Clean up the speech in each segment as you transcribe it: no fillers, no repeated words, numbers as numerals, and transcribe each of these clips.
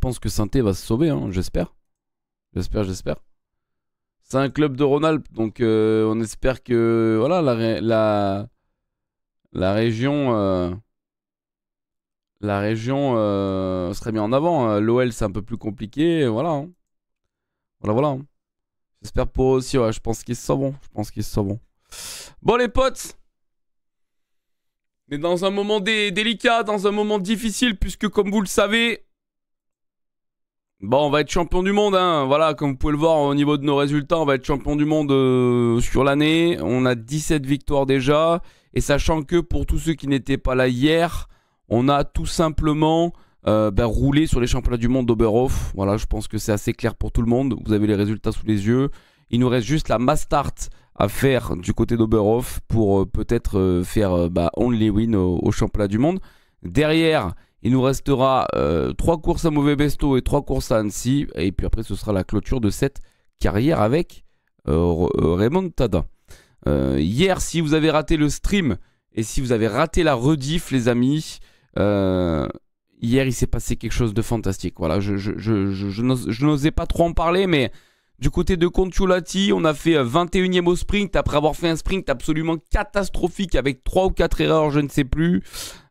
pense que Saint-Étienne va se sauver, hein, j'espère. J'espère. C'est un club de Rhône-Alpes, donc on espère que voilà, la région, serait mise en avant. L'OL, c'est un peu plus compliqué, voilà. Hein. Voilà. Hein. J'espère pour eux aussi, ouais, je pense qu'ils se sauveront. Bon les potes, on est dans un moment délicat, dans un moment difficile, puisque comme vous le savez, bon, on va être champion du monde, hein. Voilà, comme vous pouvez le voir au niveau de nos résultats, on va être champion du monde sur l'année. On a 17 victoires déjà, et sachant que pour tous ceux qui n'étaient pas là hier, on a tout simplement roulé sur les championnats du monde d'Oberhof. Voilà, je pense que c'est assez clair pour tout le monde. Vous avez les résultats sous les yeux. Il nous reste juste la Mastart à faire du côté d'Oberhof pour peut-être faire only win au championnat du monde. Derrière, il nous restera 3 courses à Mauvais Besto et 3 courses à Annecy. Et puis après, ce sera la clôture de cette carrière avec Raymond Tada. Hier, si vous avez raté le stream et si vous avez raté la rediff, les amis, hier, il s'est passé quelque chose de fantastique. Voilà, je n'osais pas trop en parler, mais du côté de Contiolati, on a fait 21e au sprint après avoir fait un sprint absolument catastrophique avec 3 ou 4 erreurs, je ne sais plus.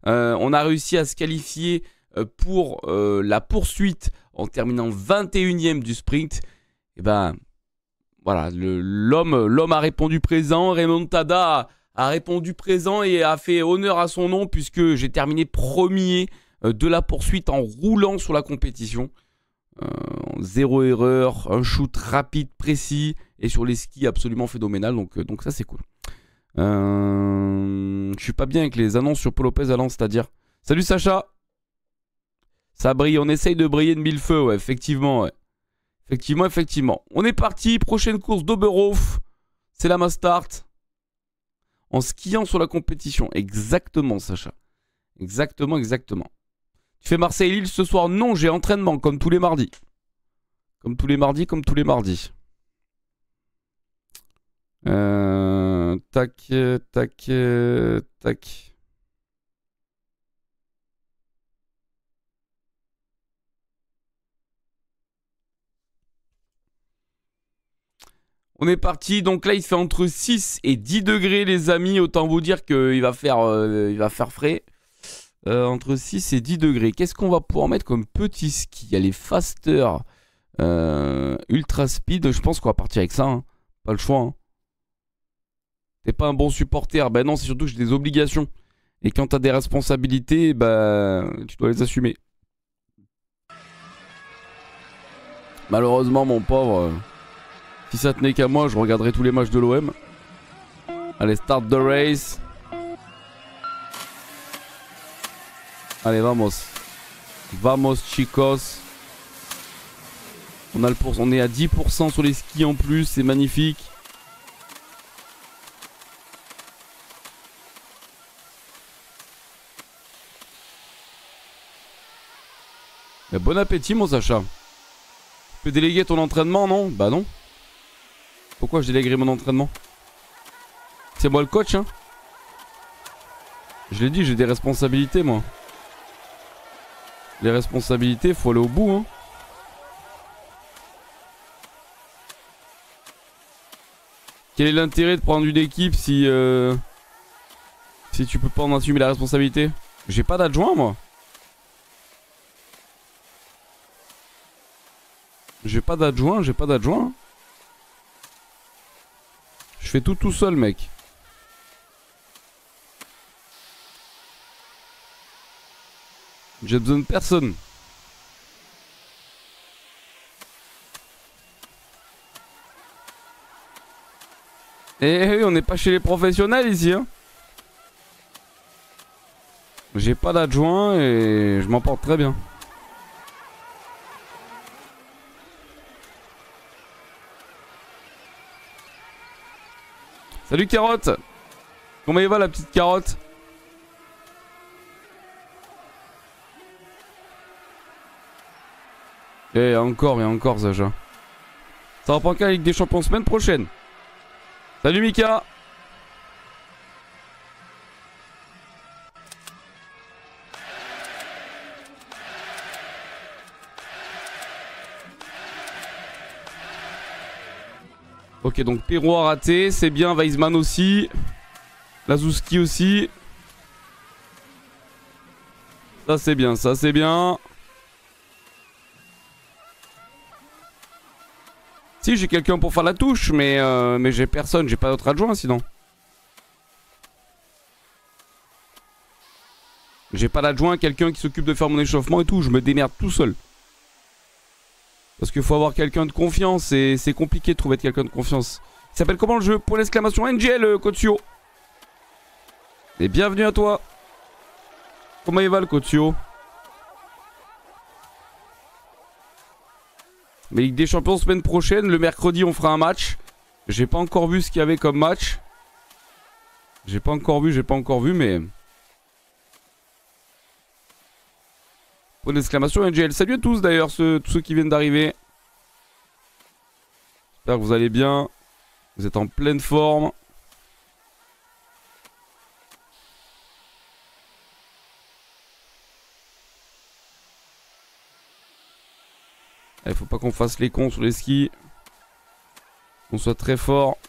On a réussi à se qualifier pour la poursuite en terminant 21e du sprint. Et ben voilà, l'homme a répondu présent. Raymond Tada a répondu présent et a fait honneur à son nom puisque j'ai terminé premier de la poursuite en roulant sur la compétition. 0 erreur, un shoot rapide, précis et sur les skis absolument phénoménal. Donc ça c'est cool. Je suis pas bien avec les annonces sur Paul Lopez à Lens, c'est-à-dire. Salut Sacha. Ça brille, on essaye de briller de mille feux, ouais, effectivement, ouais. Effectivement. On est parti, prochaine course d'Oberhof. C'est la Mastart. En skiant sur la compétition. Exactement, Sacha. Exactement. Tu fais Marseille-Lille ce soir? Non, j'ai entraînement, comme tous les mardis. Comme tous les mardis. Tac. On est parti, donc là il fait entre 6 et 10 degrés les amis, autant vous dire qu'il va faire frais. Entre 6 et 10 degrés. Qu'est-ce qu'on va pouvoir mettre comme petit ski? Il y a les Faster Ultra Speed, je pense qu'on va partir avec ça. Hein. Pas le choix. Hein. T'es pas un bon supporter? Ben non, c'est surtout que j'ai des obligations. Et quand t'as des responsabilités, tu dois les assumer. Malheureusement, mon pauvre, si ça tenait qu'à moi, je regarderais tous les matchs de l'OM. Allez, start the race. Allez, vamos. Vamos, chicos. On est à 10% sur les skis en plus, c'est magnifique. Mais bon appétit, mon Sacha. Tu peux déléguer ton entraînement, non? Bah non. Pourquoi je déléguerai mon entraînement? C'est moi le coach, hein. Je l'ai dit, j'ai des responsabilités, moi. Les responsabilités, faut aller au bout, hein. Quel est l'intérêt de prendre une équipe si tu peux pas en assumer la responsabilité? J'ai pas d'adjoint, moi. J'ai pas d'adjoint. Je fais tout seul, mec. J'ai besoin de personne. Eh oui, on n'est pas chez les professionnels ici, hein. J'ai pas d'adjoint et je m'en porte très bien. Salut Carotte. Comment il va la petite Carotte? Et encore Sacha. Ça reprend qu'à la Ligue des Champions semaine prochaine. Salut Mika. Ok, donc Perrault a raté, c'est bien. Weisman aussi. Lazouski aussi. Ça c'est bien, ça c'est bien. Si, j'ai quelqu'un pour faire la touche, mais j'ai personne, j'ai pas d'autre adjoint sinon. J'ai pas d'adjoint, quelqu'un qui s'occupe de faire mon échauffement et tout, je me démerde tout seul. Parce qu'il faut avoir quelqu'un de confiance et c'est compliqué de trouver quelqu'un de confiance. Il s'appelle comment le jeu? Pour l'exclamation NGL, Kotsuyo. Et bienvenue à toi. Comment il va le Kotsuyo? Mais Ligue des Champions semaine prochaine, le mercredi on fera un match. J'ai pas encore vu ce qu'il y avait comme match. J'ai pas encore vu, mais... Point d'exclamation NGL. Salut à tous d'ailleurs, tous ceux qui viennent d'arriver. J'espère que vous allez bien. Vous êtes en pleine forme. Il faut pas qu'on fasse les cons sur les skis. Qu'on soit très fort.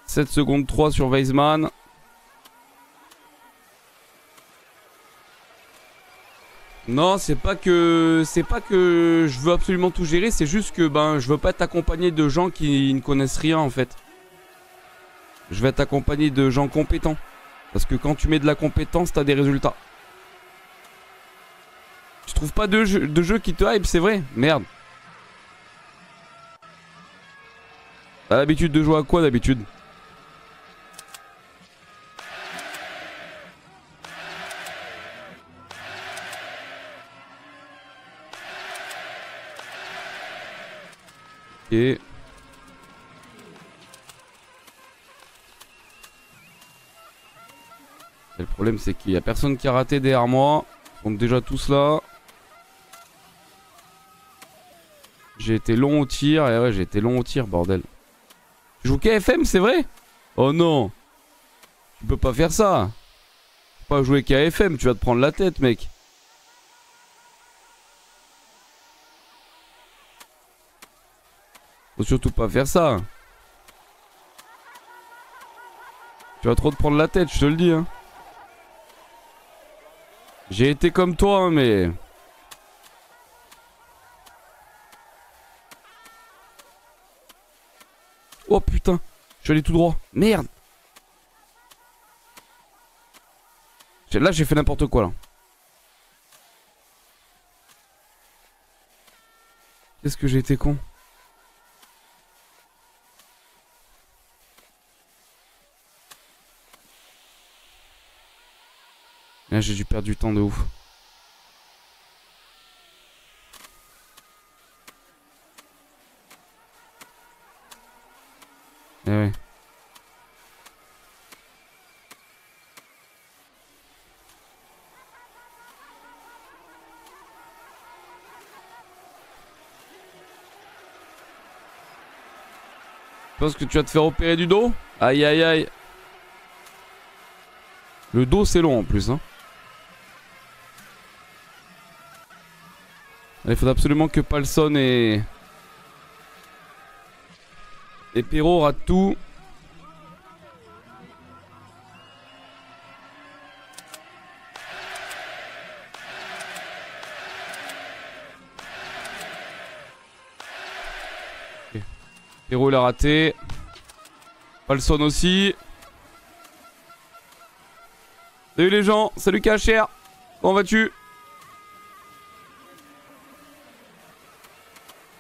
7 secondes 3 sur Weisman. Non, c'est pas que je veux absolument tout gérer, c'est juste que je veux pas être accompagné de gens qui ne connaissent rien en fait. Je vais être accompagné de gens compétents. Parce que quand tu mets de la compétence, t'as des résultats. Tu trouves pas de jeu qui te hype, c'est vrai? Merde. T'as l'habitude de jouer à quoi d'habitude? Ok. Et le problème c'est qu'il y a personne qui a raté derrière moi. Ils sont déjà tous là. J'ai été long au tir. Et ouais, j'ai été long au tir, bordel. Tu joues KFM, c'est vrai? Oh non. Tu peux pas faire ça. Tu peux pas jouer KFM, tu vas te prendre la tête, mec. Faut surtout pas faire ça. Tu vas trop te prendre la tête, je te le dis. Hein. J'ai été comme toi, hein, mais... Oh putain, je suis allé tout droit. Merde. Là, j'ai fait n'importe quoi, là. Qu'est-ce que j'ai été con. Là, j'ai dû perdre du temps de ouf. Eh ouais. Tu penses que tu vas te faire opérer du dos? Aïe aïe aïe. Le dos c'est long en plus hein. Il faut absolument que Palson et Perrault ratent tout. Okay. Perrault il a raté. Palson aussi. Salut les gens, salut KHR. Comment vas-tu?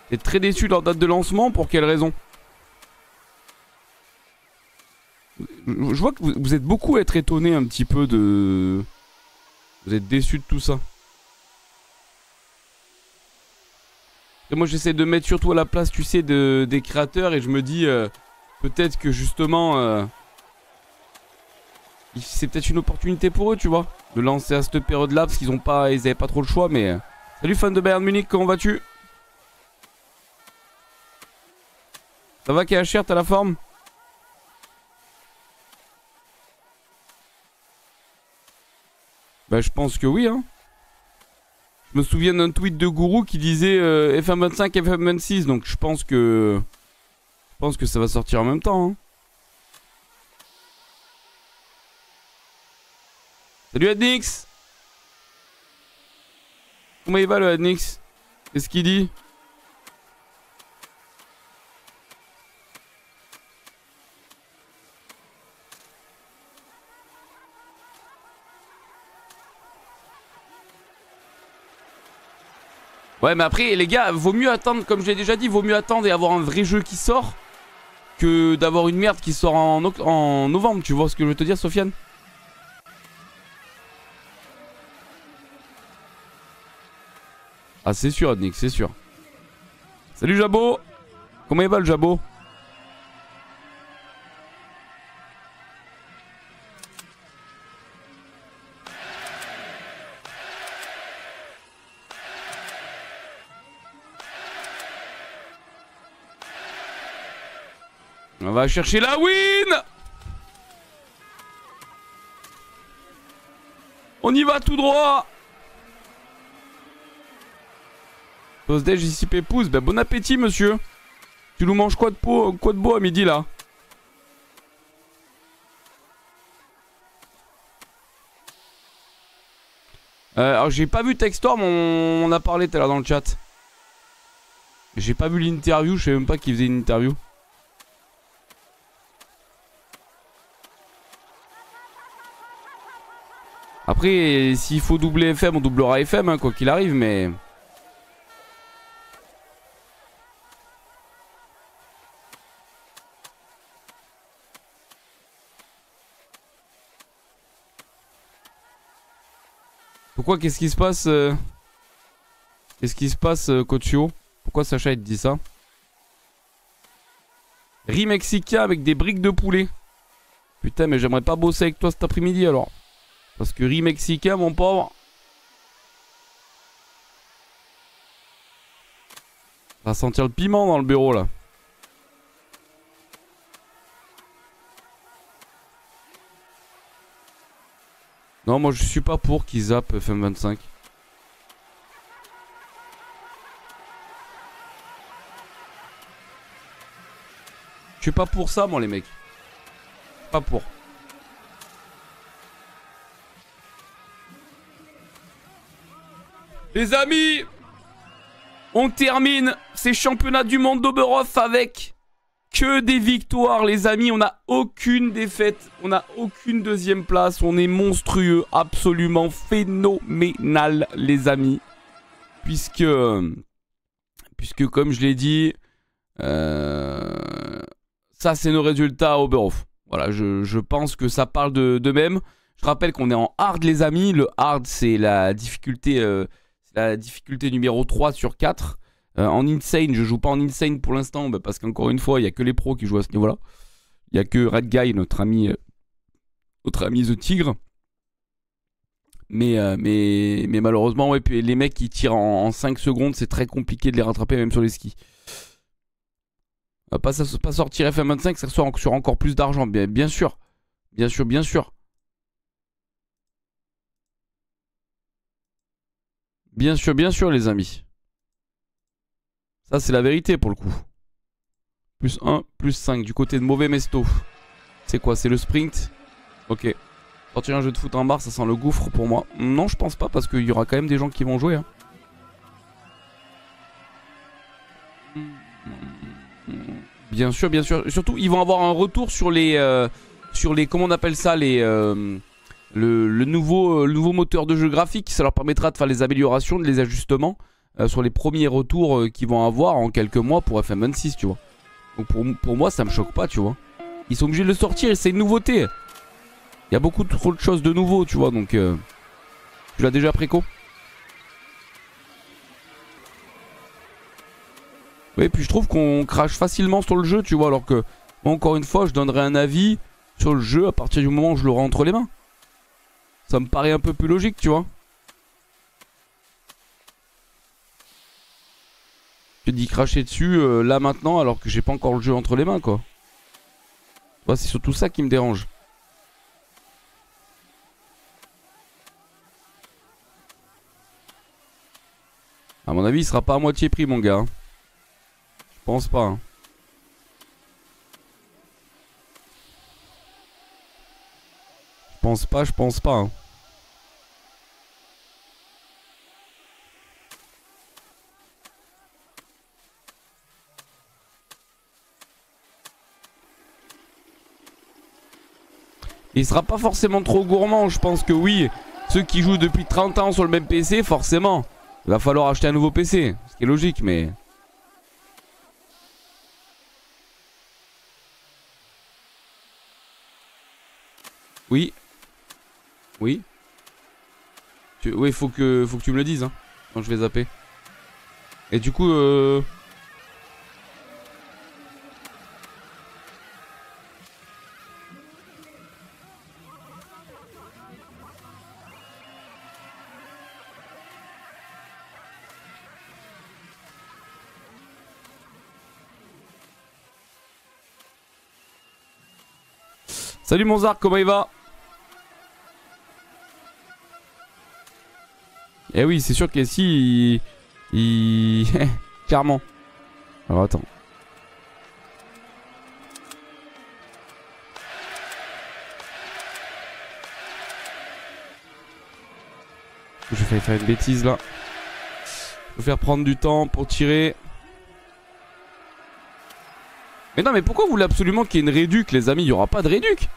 T'es très déçu de leur date de lancement, pour quelle raison? Je vois que vous êtes beaucoup à être étonné un petit peu de... Vous êtes déçu de tout ça. Et moi j'essaie de mettre surtout à la place, tu sais, des créateurs et je me dis peut-être que justement... c'est peut-être une opportunité pour eux, tu vois, de lancer à cette période-là parce qu'ils avaient pas trop le choix, mais... Salut fan de Bayern Munich, comment vas-tu? Ça va KHR, t'as la forme? Bah je pense que oui hein. Je me souviens d'un tweet de Gourou qui disait FM25, FM26. Donc je pense que ça va sortir en même temps. Hein. Salut Adnix. Comment il va le Adnix? Qu'est-ce qu'il dit? Ouais mais après les gars, vaut mieux attendre, comme je l'ai déjà dit, vaut mieux attendre et avoir un vrai jeu qui sort que d'avoir une merde qui sort en novembre, tu vois ce que je veux te dire Sofiane? Ah c'est sûr Nick, c'est sûr. Salut Jabot. Comment il va le Jabot? On va chercher la win. On y va tout droit. Tosdej ici Pépouze, ben bon appétit monsieur. Tu nous manges quoi de beau à midi là? Alors j'ai pas vu Textorm, on a parlé tout à l'heure dans le chat. J'ai pas vu l'interview, je sais même pas qui faisait une interview. Après, s'il faut doubler FM, on doublera FM, hein, quoi qu'il arrive, mais... Pourquoi? Qu'est-ce qui se passe Qu'est-ce qui se passe, Coachio? Pourquoi Sacha il te dit ça? Riz mexicain avec des briques de poulet. Putain, mais j'aimerais pas bosser avec toi cet après-midi alors. Parce que riz mexicain, mon pauvre. Ça va sentir le piment dans le bureau là. Non, moi je suis pas pour qu'ils zappent FM25. Je suis pas pour ça, moi les mecs. Pas pour. Les amis, on termine ces championnats du monde d'Oberhof avec que des victoires, les amis. On n'a aucune défaite, on n'a aucune deuxième place. On est monstrueux, absolument phénoménal, les amis. Puisque comme je l'ai dit, ça c'est nos résultats à Oberhof. Voilà, je pense que ça parle de même. Je rappelle qu'on est en hard, les amis. Le hard, c'est la difficulté... la difficulté numéro 3 sur 4. En insane, je joue pas en insane pour l'instant, bah parce qu'encore une fois, il n'y a que les pros qui jouent à ce niveau-là. Il n'y a que Red Guy, notre ami The Tigre. Mais malheureusement, ouais, puis les mecs qui tirent en 5 secondes, c'est très compliqué de les rattraper même sur les skis. Pas sortir FM25, ça sort sur encore plus d'argent, bien sûr. Bien sûr, bien sûr. Bien sûr, les amis. Ça, c'est la vérité pour le coup. Plus 1, plus 5 du côté de Mauvais Mesto. C'est quoi? C'est le sprint? Ok. Sortir un jeu de foot en barre, ça sent le gouffre pour moi. Non, je pense pas parce qu'il y aura quand même des gens qui vont jouer. Hein. Bien sûr, bien sûr. Surtout, ils vont avoir un retour sur les... comment on appelle ça? Le nouveau moteur de jeu graphique. Ça leur permettra de faire les améliorations, les ajustements sur les premiers retours qu'ils vont avoir en quelques mois pour FM26, tu vois. Donc pour moi, ça me choque pas, tu vois. Ils sont obligés de le sortir et c'est une nouveauté. Il y a beaucoup trop de choses de nouveau, tu vois. Donc, tu l'as déjà préco? Oui, puis je trouve qu'on crache facilement sur le jeu, tu vois. Alors que, moi, encore une fois, je donnerai un avis sur le jeu à partir du moment où je l'aurai entre les mains. Ça me paraît un peu plus logique, tu vois. Je dis cracher dessus là maintenant alors que j'ai pas encore le jeu entre les mains, quoi. Tu vois, c'est surtout ça qui me dérange. À mon avis, il sera pas à moitié prix, mon gars. Je pense pas. Hein. Je pense pas. Hein. Il sera pas forcément trop gourmand, je pense que oui. Ceux qui jouent depuis 30 ans sur le même PC, forcément. Il va falloir acheter un nouveau PC. Ce qui est logique, mais... Oui. Oui. Oui, faut que tu me le dises. Hein. Quand je vais zapper. Et du coup... Salut Monzark, comment il va? Eh oui, c'est sûr qu'ici, clairement. Alors attends. Je vais faire une bêtise là. Je vais faire prendre du temps pour tirer. Mais non, mais pourquoi vous voulez absolument qu'il y ait une réduc, les amis? Il n'y aura pas de réduc.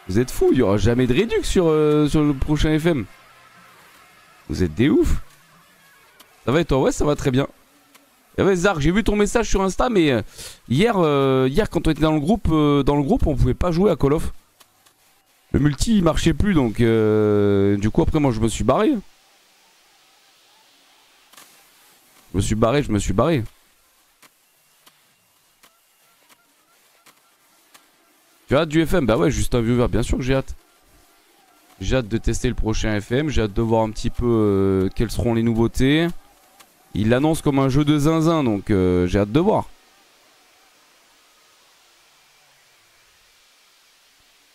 Vous êtes fous, il n'y aura jamais de réduc sur le prochain FM. Vous êtes des ouf. Ça va et toi? Ouais, ça va très bien. Et ouais, Zark, j'ai vu ton message sur Insta, mais hier quand on était dans le groupe, on pouvait pas jouer à Call of. Le multi il marchait plus, donc du coup après moi je me suis barré. Je me suis barré. Tu as hâte du FM? Bah ouais, juste un viewer, bien sûr que j'ai hâte. J'ai hâte de tester le prochain FM, j'ai hâte de voir un petit peu quelles seront les nouveautés. Il l'annonce comme un jeu de zinzin, donc j'ai hâte de voir.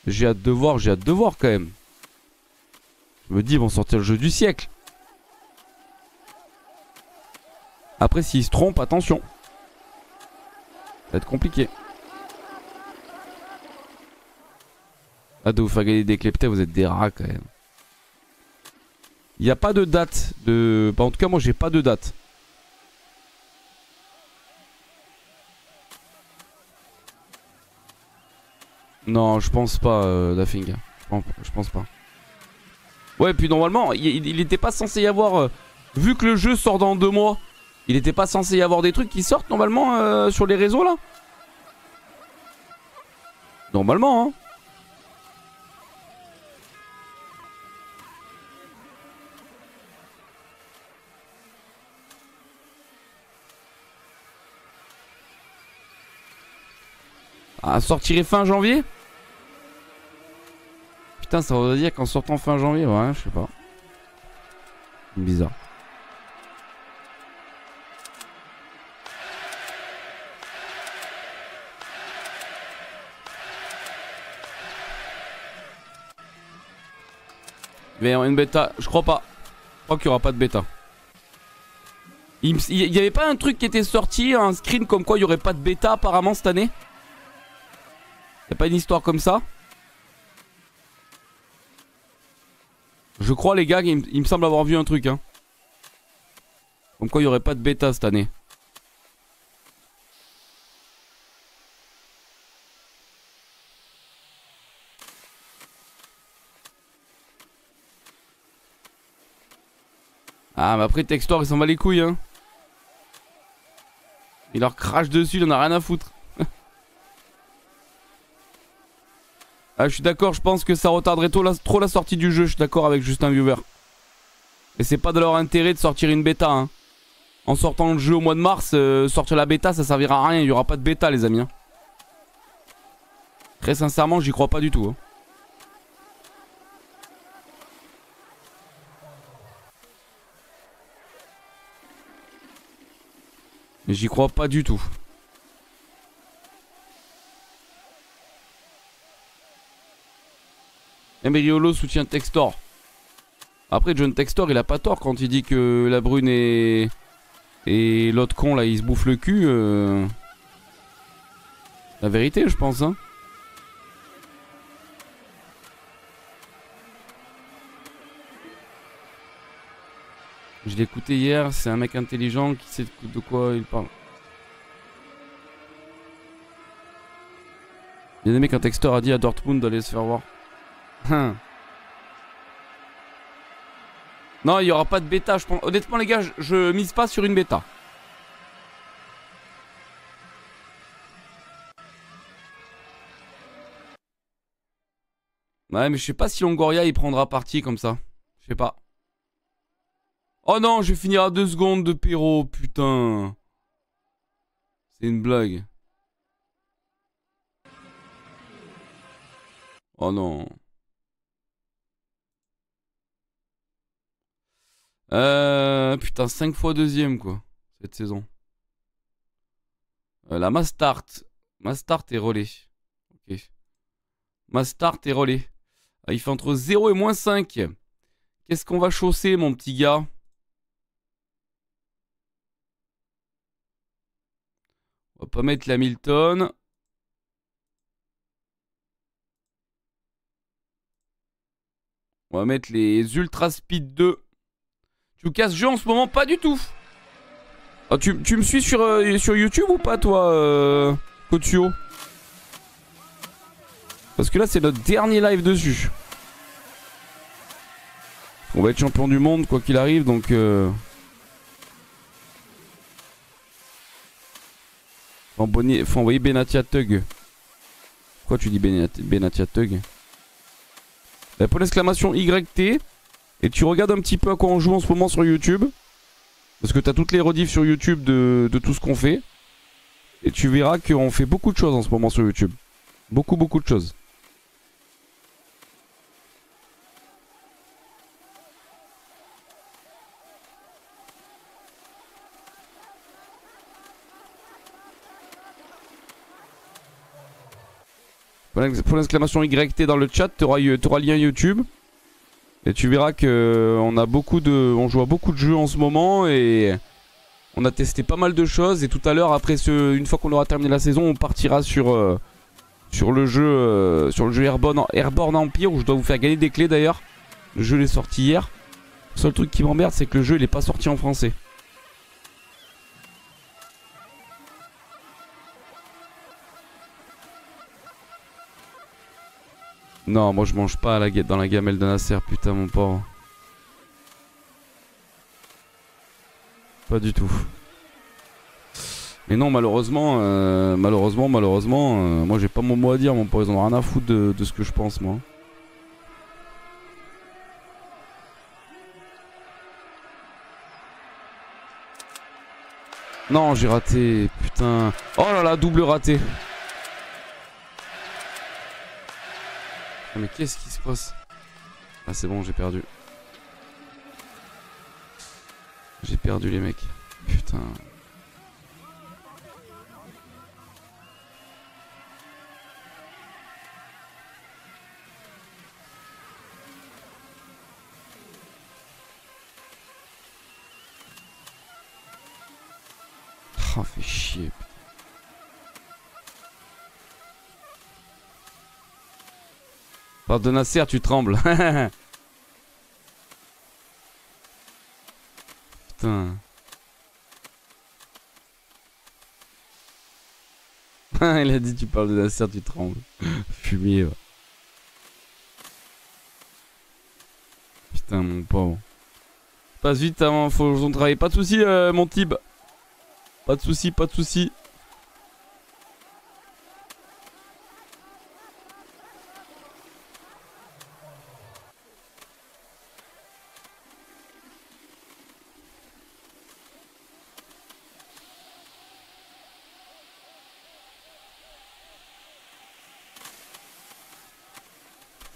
J'ai hâte de voir quand même. Je me dis, ils vont sortir le jeu du siècle. Après, s'ils se trompent, attention. Ça va être compliqué. Ah, de vous faire gagner des clés, putain, vous êtes des rats quand même. Il n'y a pas de date de... Bah, en tout cas, moi, j'ai pas de date. Non, je pense pas, Daffing. Je pense pas. Ouais, puis normalement, il était pas censé y avoir... vu que le jeu sort dans 2 mois, il était pas censé y avoir des trucs qui sortent normalement sur les réseaux, là? Normalement, hein. Ah, sortirait fin janvier? Putain, ça veut dire qu'en sortant fin janvier, ouais, je sais pas. Bizarre. Mais une bêta, je crois pas. Je crois qu'il y aura pas de bêta. Il y avait pas un truc qui était sorti, un screen comme quoi il y aurait pas de bêta apparemment cette année? Y'a pas une histoire comme ça? Je crois les gars, il me semble avoir vu un truc hein. Comme quoi il y aurait pas de bêta cette année. Ah mais après Textor il s'en va les couilles hein. Il leur crache dessus, il en a rien à foutre. Ah je suis d'accord, je pense que ça retarderait trop la sortie du jeu, je suis d'accord avec Justin Viewer. Et c'est pas de leur intérêt de sortir une bêta hein. En sortant le jeu au mois de mars, sortir la bêta ça servira à rien, il y aura pas de bêta les amis hein. Très sincèrement j'y crois pas du tout hein. Mais j'y crois pas du tout. Emeryolo soutient Textor. Après, John Textor, il a pas tort quand il dit que la brune et l'autre con, là, il se bouffe le cul. La vérité, je pense, hein. Je l'ai écouté hier, c'est un mec intelligent qui sait de quoi il parle. Bien aimé qu'un texteur a dit à Dortmund d'aller se faire voir. Non, il n'y aura pas de bêta, je pense. Honnêtement, les gars, je mise pas sur une bêta. Ouais, mais je sais pas si Longoria il prendra parti comme ça. Je sais pas. Oh non, je vais finir à 2 secondes de Perrault, putain. C'est une blague. Oh non. Putain, 5 fois deuxième quoi, cette saison. La Mastart. Mastart et relais. Ok. Mastart et relais. Il fait entre 0 et moins 5. Qu'est-ce qu'on va chausser, mon petit gars? On va pas mettre l'Hamilton. On va mettre les Ultra Speed 2. Tu casses jeu en ce moment? Pas du tout. Oh, tu me suis sur YouTube ou pas, toi, Kotsuo? Parce que là, c'est notre dernier live dessus. On va être champion du monde, quoi qu'il arrive, donc... Faut envoyer Benatia Tug. Pourquoi tu dis Benatia Tug? Pour l'exclamation YT. Et tu regardes un petit peu à quoi on joue en ce moment sur YouTube. Parce que tu as toutes les rediffs sur YouTube de tout ce qu'on fait. Et tu verras qu'on fait beaucoup de choses en ce moment sur YouTube. Beaucoup de choses. Pour l'exclamation YT dans le chat, tu auras le lien YouTube. Et tu verras que on joue à beaucoup de jeux en ce moment et on a testé pas mal de choses. Et tout à l'heure, une fois qu'on aura terminé la saison, on partira sur le jeu Airborne Empire où je dois vous faire gagner des clés d'ailleurs. Le jeu est sorti hier. Le seul truc qui m'emmerde, c'est que le jeu il est pas sorti en français. Non, moi je mange pas dans la gamelle de Nasser, putain mon pauvre. Pas du tout. Mais non, malheureusement, moi j'ai pas mon mot à dire, mon pauvre. Ils ont rien à foutre de ce que je pense, moi. Non, j'ai raté, putain. Oh là là, double raté. Mais qu'est-ce qui se passe? Ah c'est bon, j'ai perdu. J'ai perdu les mecs. Putain. Oh, fait chier. Par de Nasser, tu trembles. Putain. Il a dit tu parles de Nasser, tu trembles. Fumier. Ouais. Putain mon pauvre. Passe vite avant, faut on travaille. Pas de soucis mon Tib. Pas de soucis, pas de soucis.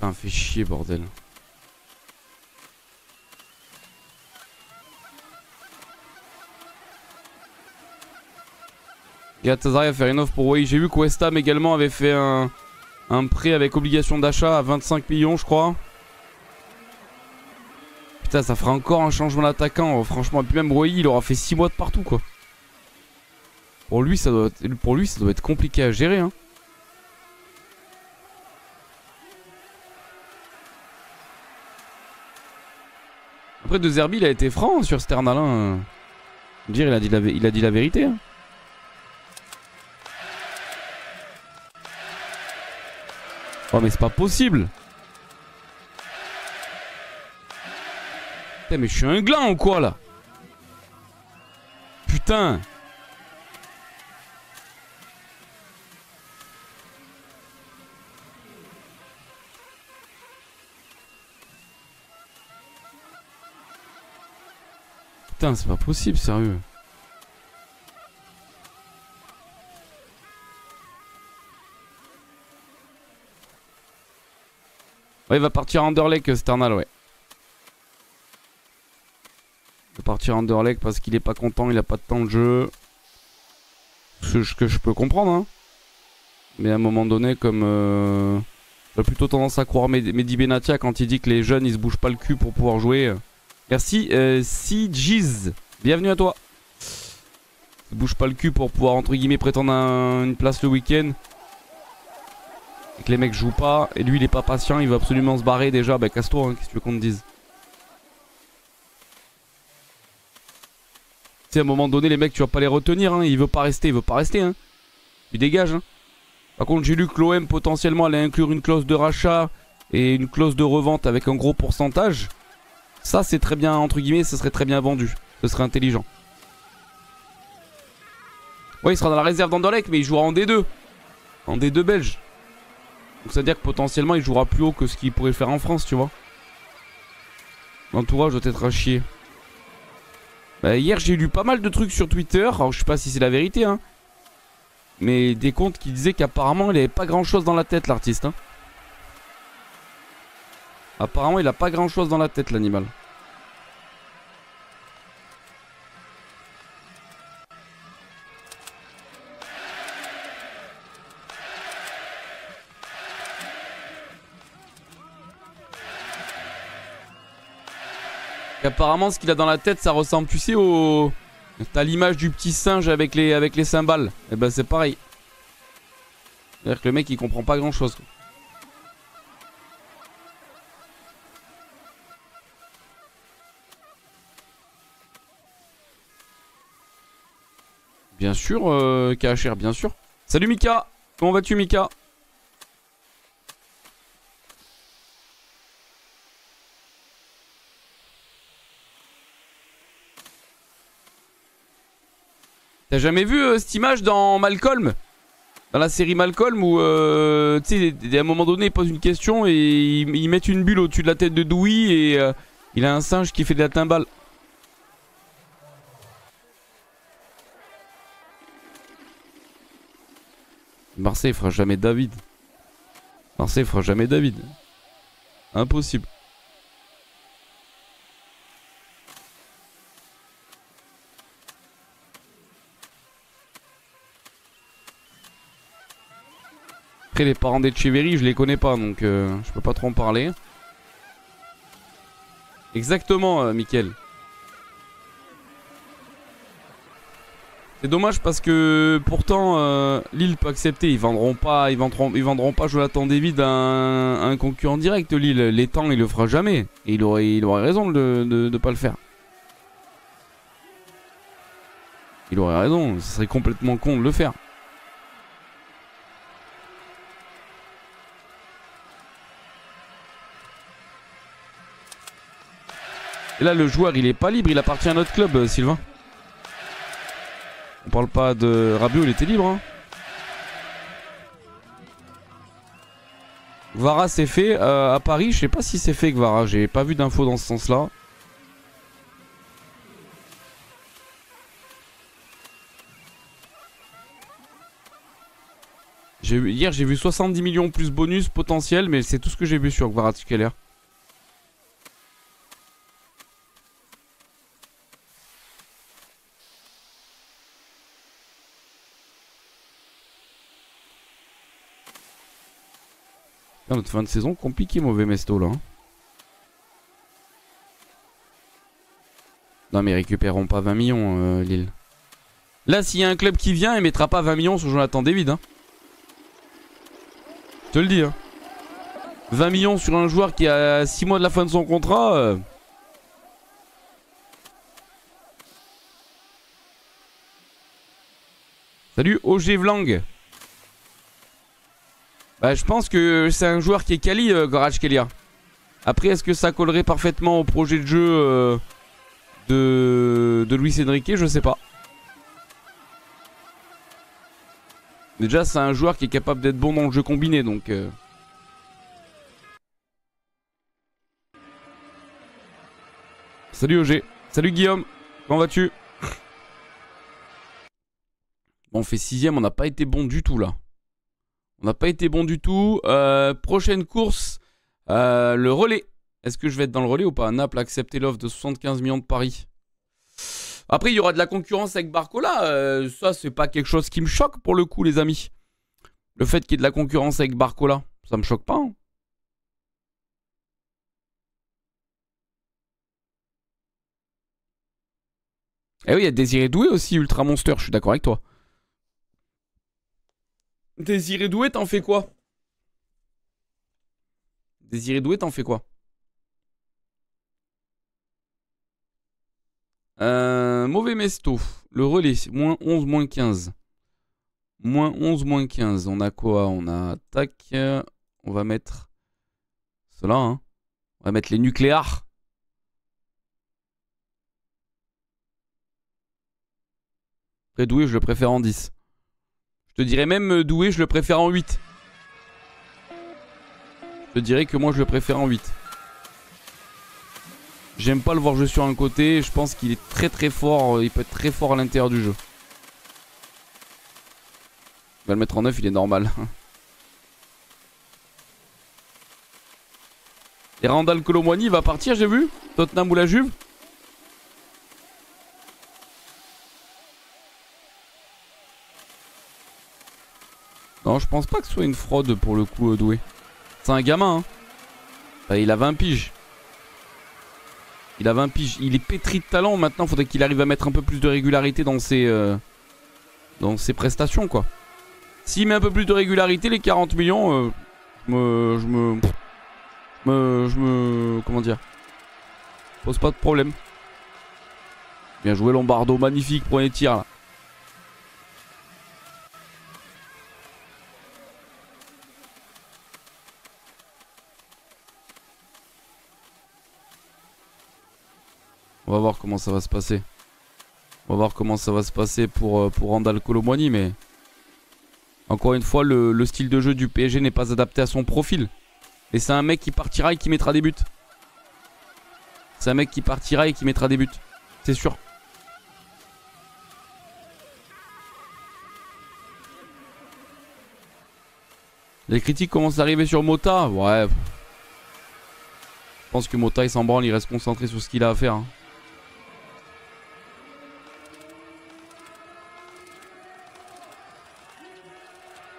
Putain, fait chier, bordel. Galatasaray a fait une offre pour Wai. J'ai vu que West Ham également avait fait un prêt avec obligation d'achat à 25 millions, je crois. Putain, ça fera encore un changement d'attaquant. Franchement, et puis même Roy, il aura fait 6 mois de partout, quoi. Pour lui, ça doit être compliqué à gérer, hein. Après, De Zerbi, il a été franc sur Sternal. Hein. Dire, il a dit la vérité. Hein. Oh, mais c'est pas possible. Putain, mais je suis un gland ou quoi là? Putain. Putain, c'est pas possible, sérieux. Ouais, il va partir en Anderlecht, Sternal, ouais. Il va partir en Anderlecht parce qu'il est pas content, il a pas de temps de jeu. Ce que je peux comprendre, hein. Mais à un moment donné, comme... j'ai plutôt tendance à croire Mehdi Benatia quand il dit que les jeunes, ils se bougent pas le cul pour pouvoir jouer. Merci, Giz. Bienvenue à toi. Il se bouge pas le cul pour pouvoir, entre guillemets, prétendre une place le week-end. Et que les mecs jouent pas. Et lui, il est pas patient, il veut absolument se barrer déjà. Bah, casse-toi, hein, qu'est-ce que tu veux qu'on te dise? Tu sais, à un moment donné, les mecs, tu vas pas les retenir. Hein. Il veut pas rester, hein. Il dégage, hein. Par contre, j'ai lu que l'OM potentiellement allait inclure une clause de rachat et une clause de revente avec un gros pourcentage. Ça, c'est très bien, entre guillemets, ça serait très bien vendu. Ce serait intelligent. Ouais, il sera dans la réserve d'Anderlecht, mais il jouera en D2. En D2 belge. Donc ça veut dire que potentiellement, il jouera plus haut que ce qu'il pourrait faire en France, tu vois. L'entourage doit être à chier. Bah, hier, j'ai lu pas mal de trucs sur Twitter. Alors, je sais pas si c'est la vérité, hein. Mais des comptes qui disaient qu'apparemment, il avait pas grand-chose dans la tête, l'artiste, hein. Apparemment, il a pas grand-chose dans la tête, l'animal. Apparemment, ce qu'il a dans la tête, ça ressemble, tu sais, au... T'as l'image du petit singe avec les cymbales. Et ben, c'est pareil. C'est-à-dire que le mec, il comprend pas grand-chose, quoi. Bien sûr, KHR, bien sûr. Salut Mika. Comment vas-tu, Mika? T'as jamais vu cette image dans Malcolm? Dans la série Malcolm où, tu sais, à un moment donné, ils posent une question et ils mettent une bulle au-dessus de la tête de Dewey et il a un singe qui fait de la timbale. Marseille fera jamais David. Marseille fera jamais David. Impossible. Après, les parents d'Etcheverry, je les connais pas, donc je peux pas trop en parler. Exactement, Mickaël. C'est dommage parce que pourtant Lille peut accepter. Ils vendront pas Jonathan David à un concurrent direct. Lille, l'étang, il le fera jamais. Et il aurait raison de pas le faire. Il aurait raison. Ce serait complètement con de le faire. Et là, le joueur, il est pas libre. Il appartient à notre club, Sylvain. On parle pas de Rabiot, il était libre, hein. Gvara c'est fait à Paris, je sais pas si c'est fait Gvara, j'ai pas vu d'infos dans ce sens là. Hier j'ai vu 70 millions plus bonus potentiel, mais c'est tout ce que j'ai vu sur Kvaratskhelia. Notre fin de saison compliqué, mauvais Mesto là. Non mais ils récupéreront pas 20 millions Lille. Là s'il y a un club qui vient, il mettra pas 20 millions sur Jonathan David hein. Je te le dis hein. 20 millions sur un joueur qui a 6 mois de la fin de son contrat Salut OG Vlang. Bah je pense que c'est un joueur qui est quali Kvaratskhelia. Après est-ce que ça collerait parfaitement au projet de jeu de Luis Enrique, je sais pas. Déjà c'est un joueur qui est capable d'être bon dans le jeu combiné donc Salut OG. Salut Guillaume. Comment vas-tu? Bon, on fait 6ème, on n'a pas été bon du tout là. On n'a pas été bon du tout. Prochaine course, le relais. Est-ce que je vais être dans le relais ou pas? Naples a accepté l'offre de 75 millions de Paris. Après, il y aura de la concurrence avec Barcola. Ça, c'est pas quelque chose qui me choque pour le coup, les amis. Le fait qu'il y ait de la concurrence avec Barcola, ça me choque pas. Hein. Eh oui, il y a Désiré Doué aussi, Ultra Monster, je suis d'accord avec toi. Désiré Doué, t'en fais quoi? Désiré Doué, t'en fais quoi? Mauvais Mesto. Le relais, moins 11, moins 15. Moins 11, moins 15. On a quoi? On a tac. On va mettre cela. Hein. On va mettre les nucléaires. Après Doué, je le préfère en 10. Je te dirais même Doué, je le préfère en 8. Je te dirais que moi, je le préfère en 8. J'aime pas le voir jouer sur un côté. Je pense qu'il est très très fort. Il peut être très fort à l'intérieur du jeu. On va le mettre en 9, il est normal. Et Randal Kolo Muani va partir, j'ai vu. Tottenham ou la Juve. Non, je pense pas que ce soit une fraude pour le coup, Doué. C'est un gamin. Hein. Enfin, il a 20 piges. Il a 20 piges. Il est pétri de talent. Maintenant, il faudrait qu'il arrive à mettre un peu plus de régularité dans ses prestations, quoi. S'il met un peu plus de régularité, les 40 millions, comment dire, pose pas de problème. Bien joué Lombardo, magnifique premier tir là. On va voir comment ça va se passer. On va voir comment ça va se passer pour Randal Kolo Muani, mais encore une fois, le style de jeu du PSG n'est pas adapté à son profil. Et c'est un mec qui partira et qui mettra des buts. C'est un mec qui partira et qui mettra des buts. C'est sûr. Les critiques commencent à arriver sur Mota. Ouais. Je pense que Mota il s'en branle, il reste concentré sur ce qu'il a à faire. Hein.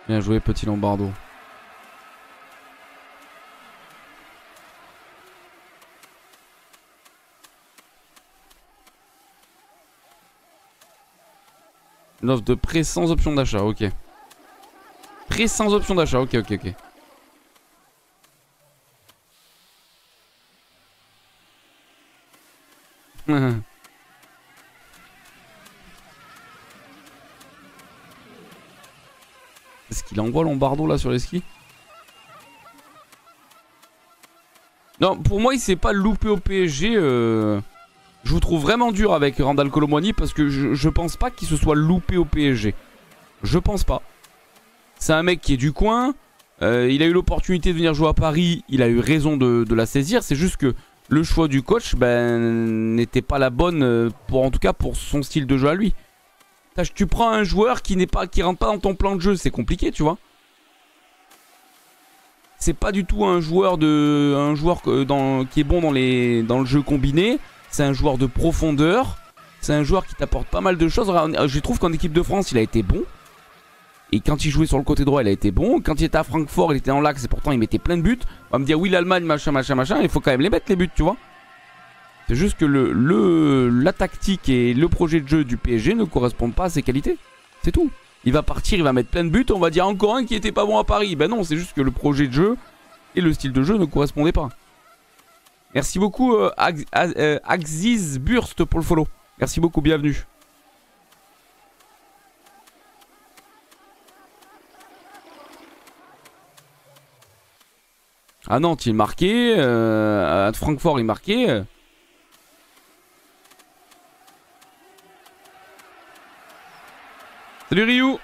Bien joué petit Lombardo. Une offre de prêt sans option d'achat, ok. Prêt sans option d'achat, ok. Est-ce qu'il envoie Lombardo là sur les skis? Non, pour moi il s'est pas loupé au PSG. Je vous trouve vraiment dur avec Randal Kolo Muani parce que je pense pas qu'il se soit loupé au PSG. Je pense pas. C'est un mec qui est du coin. Il a eu l'opportunité de venir jouer à Paris. Il a eu raison de la saisir. C'est juste que le choix du coach n'était pas la bonne, en tout cas pour son style de jeu à lui. Tu prends un joueur qui rentre pas dans ton plan de jeu, c'est compliqué, tu vois. C'est pas du tout un joueur qui est bon dans le jeu combiné. C'est un joueur de profondeur. C'est un joueur qui t'apporte pas mal de choses. Je trouve qu'en équipe de France, il a été bon. Et quand il jouait sur le côté droit, il a été bon. Quand il était à Francfort, il était dans l'axe et pourtant il mettait plein de buts. On va me dire oui, l'Allemagne, machin. Il faut quand même les mettre, les buts, tu vois. C'est juste que la tactique et le projet de jeu du PSG ne correspondent pas à ses qualités. C'est tout. Il va partir, il va mettre plein de buts, on va dire encore un qui était pas bon à Paris. Ben non, c'est juste que le projet de jeu et le style de jeu ne correspondaient pas. Merci beaucoup Axiz Burst pour le follow. Merci beaucoup, bienvenue. Ah non, il marquait. À Francfort, il marquait. Salut Ryu.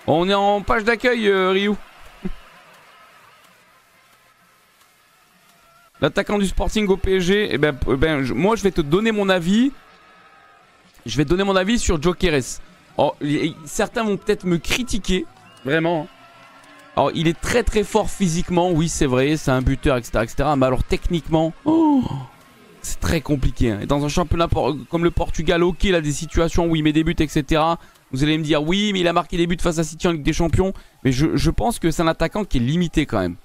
On est en page d'accueil, Ryu. L'attaquant du Sporting au PSG, moi je vais te donner mon avis. Je vais te donner mon avis sur Gyökeres. Certains vont peut-être me critiquer, vraiment. Alors il est très très fort physiquement, oui c'est vrai, c'est un buteur, etc., etc. Mais alors techniquement, c'est très compliqué. Hein. Et dans un championnat comme le Portugal, ok, il a des situations où il met des buts, etc. Vous allez me dire, oui, mais il a marqué des buts face à City en Ligue des Champions. Mais je pense que c'est un attaquant qui est limité quand même.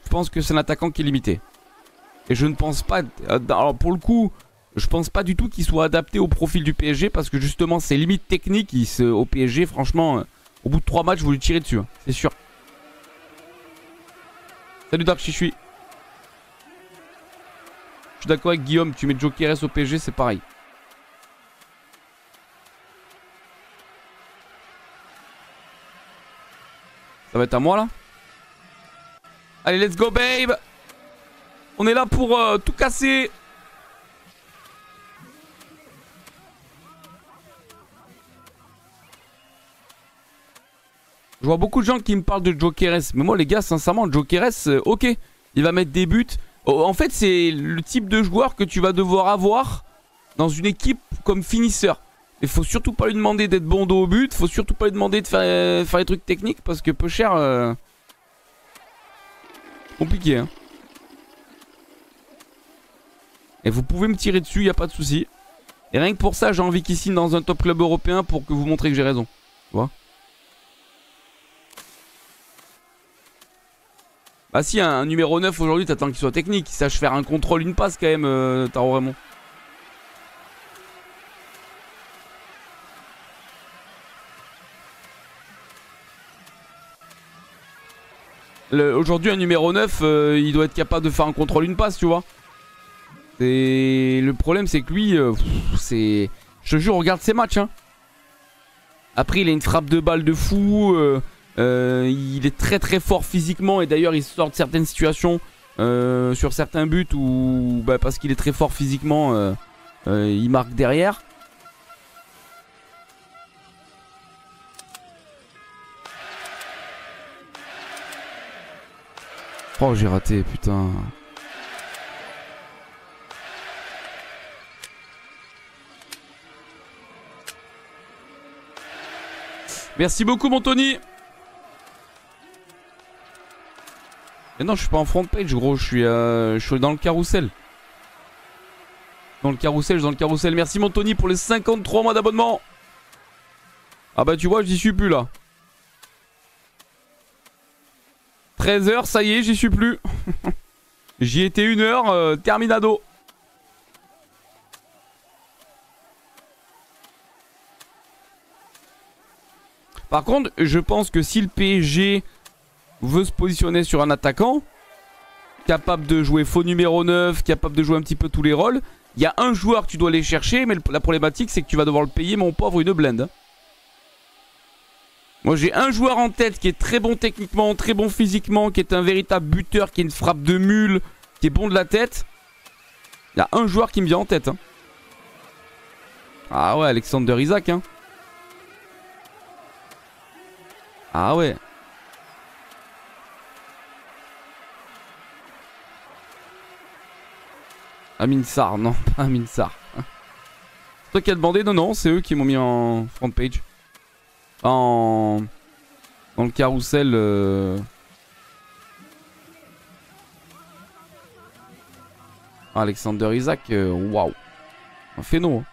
Je pense que c'est un attaquant qui est limité. Et je ne pense pas... Alors pour le coup, je pense pas du tout qu'il soit adapté au profil du PSG. Parce que justement, ses limites techniques au PSG, franchement, au bout de 3 matchs, vous lui tirez dessus. Hein, c'est sûr. Salut Dark Chichui. Je suis d'accord avec Guillaume, tu mets Gyökeres au PSG, c'est pareil. Ça va être à moi là. Allez, let's go babe. On est là pour tout casser. Je vois beaucoup de gens qui me parlent de Gyökeres. Mais moi les gars, sincèrement, Gyökeres, ok. Il va mettre des buts. En fait, c'est le type de joueur que tu vas devoir avoir dans une équipe comme finisseur. Il faut surtout pas lui demander d'être bon dos au but. Faut surtout pas lui demander de faire les trucs techniques parce que peu cher. Compliqué, hein. Et vous pouvez me tirer dessus, y a pas de souci. Et rien que pour ça, j'ai envie qu'il signe dans un top club européen pour que vous montrez que j'ai raison. Tu vois? Bah si, un numéro 9 aujourd'hui, t'attends qu'il soit technique, qu'il sache faire un contrôle, une passe quand même, Taro Raymond. Aujourd'hui, un numéro 9, il doit être capable de faire un contrôle, une passe, tu vois. Le problème, c'est que lui, c'est... Je te jure, regarde ses matchs, hein. Après, il a une frappe de balle de fou. Il est très très fort physiquement. Et d'ailleurs, il sort de certaines situations sur certains buts où, parce qu'il est très fort physiquement, il marque derrière. Oh, j'ai raté, putain. Merci beaucoup, mon Tony. Mais non, je suis pas en front page, gros. Je suis dans le carrousel. Dans le carrousel. Merci, mon Tony, pour les 53 mois d'abonnement. Ah bah, tu vois, j'y suis plus, là. 13 h, ça y est, j'y suis plus. J'y étais 1 heure, terminado. Par contre, je pense que si le PSG veut se positionner sur un attaquant, capable de jouer faux numéro 9, capable de jouer un petit peu tous les rôles, il y a un joueur que tu dois aller chercher, mais la problématique c'est que tu vas devoir le payer, mon pauvre, une blinde. Moi j'ai un joueur en tête qui est très bon techniquement, très bon physiquement, qui est un véritable buteur, qui a une frappe de mule, qui est bon de la tête. Il y a un joueur qui me vient en tête. Hein. Ah ouais, Alexander Isak. Hein. Ah ouais. Amin Sarr, non, pas Amin Sarr. C'est toi qui as demandé? Non, non, c'est eux qui m'ont mis en front page. Dans le carrousel. Alexander Isak, waouh. Un phéno. Hein.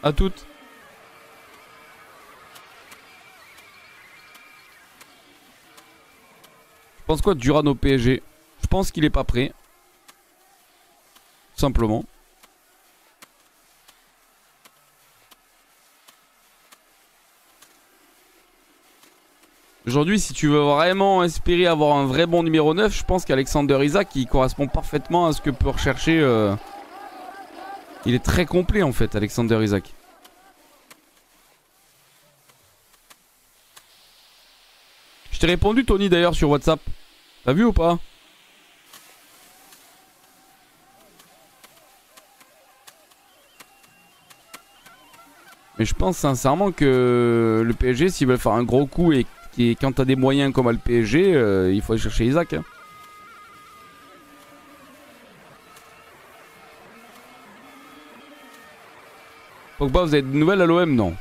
À toutes. Je pense quoi de Duran au PSG? Je pense qu'il est pas prêt. Tout simplement. Aujourd'hui, si tu veux vraiment espérer avoir un vrai bon numéro 9, je pense qu'Alexander Isak, il correspond parfaitement à ce que peut rechercher... Il est très complet en fait, Alexander Isak. Je t'ai répondu, Tony, d'ailleurs, sur WhatsApp. T'as vu ou pas? Mais je pense sincèrement que le PSG, s'ils veulent faire un gros coup et quand t'as des moyens comme à le PSG, il faut aller chercher Isaac. Hein. Pogba, vous avez de nouvelles à l'OM? Non.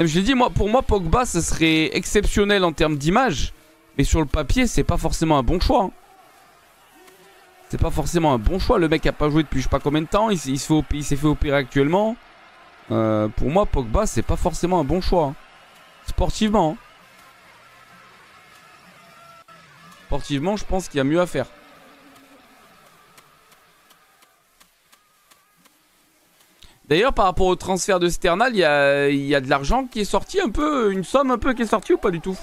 Je l'ai dit, pour moi, Pogba, ce serait exceptionnel en termes d'image. Mais sur le papier, c'est pas forcément un bon choix. Hein. C'est pas forcément un bon choix. Le mec a pas joué depuis je sais pas combien de temps. Il s'est fait opérer actuellement. Pour moi, Pogba, c'est pas forcément un bon choix. Hein. Sportivement. Hein. Sportivement, je pense qu'il y a mieux à faire. D'ailleurs, par rapport au transfert de Sternal, il y a de l'argent qui est sorti un peu, une somme un peu qui est sortie ou pas du tout?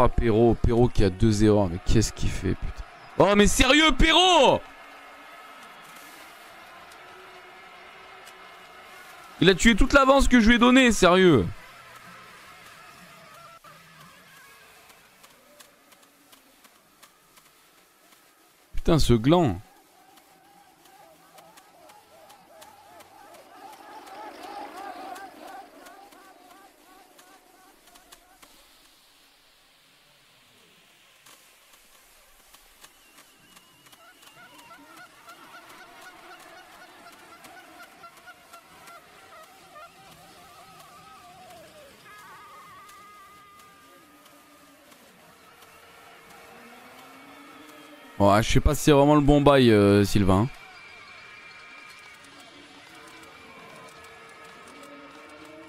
Oh, Perrault qui a 2-0, mais qu'est-ce qu'il fait, putain. Oh, mais sérieux, Perrault! Il a tué toute l'avance que je lui ai donnée, sérieux. Putain, ce gland. Ouais, je sais pas si c'est vraiment le bon bail, Sylvain.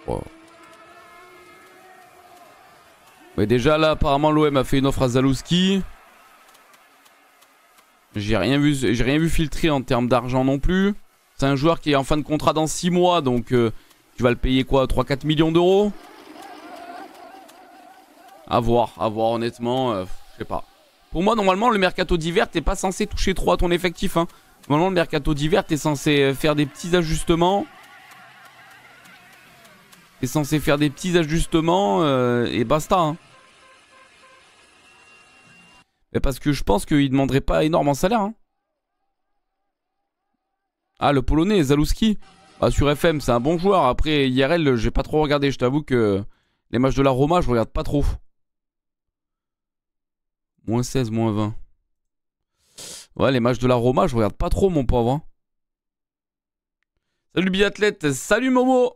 Wow. Mais déjà là, apparemment, l'OM a fait une offre à Zalewski. J'ai rien vu filtrer en termes d'argent non plus. C'est un joueur qui est en fin de contrat dans 6 mois, donc tu vas le payer quoi, 3-4 millions d'euros? À voir honnêtement, je sais pas. Pour moi, normalement, le mercato d'hiver, t'es pas censé toucher trop à ton effectif. Hein. Normalement, le mercato d'hiver, t'es censé faire des petits ajustements. T'es censé faire des petits ajustements et basta. Hein. Mais parce que je pense qu'il demanderait pas énorme en salaire. Hein. Ah, le Polonais, Zalewski. Bah, sur FM, c'est un bon joueur. Après, IRL, j'ai pas trop regardé. Je t'avoue que les matchs de la Roma, je regarde pas trop. Moins 16, moins 20. Ouais, les matchs de la Roma, je regarde pas trop, mon pauvre. Hein. Salut biathlète, salut Momo.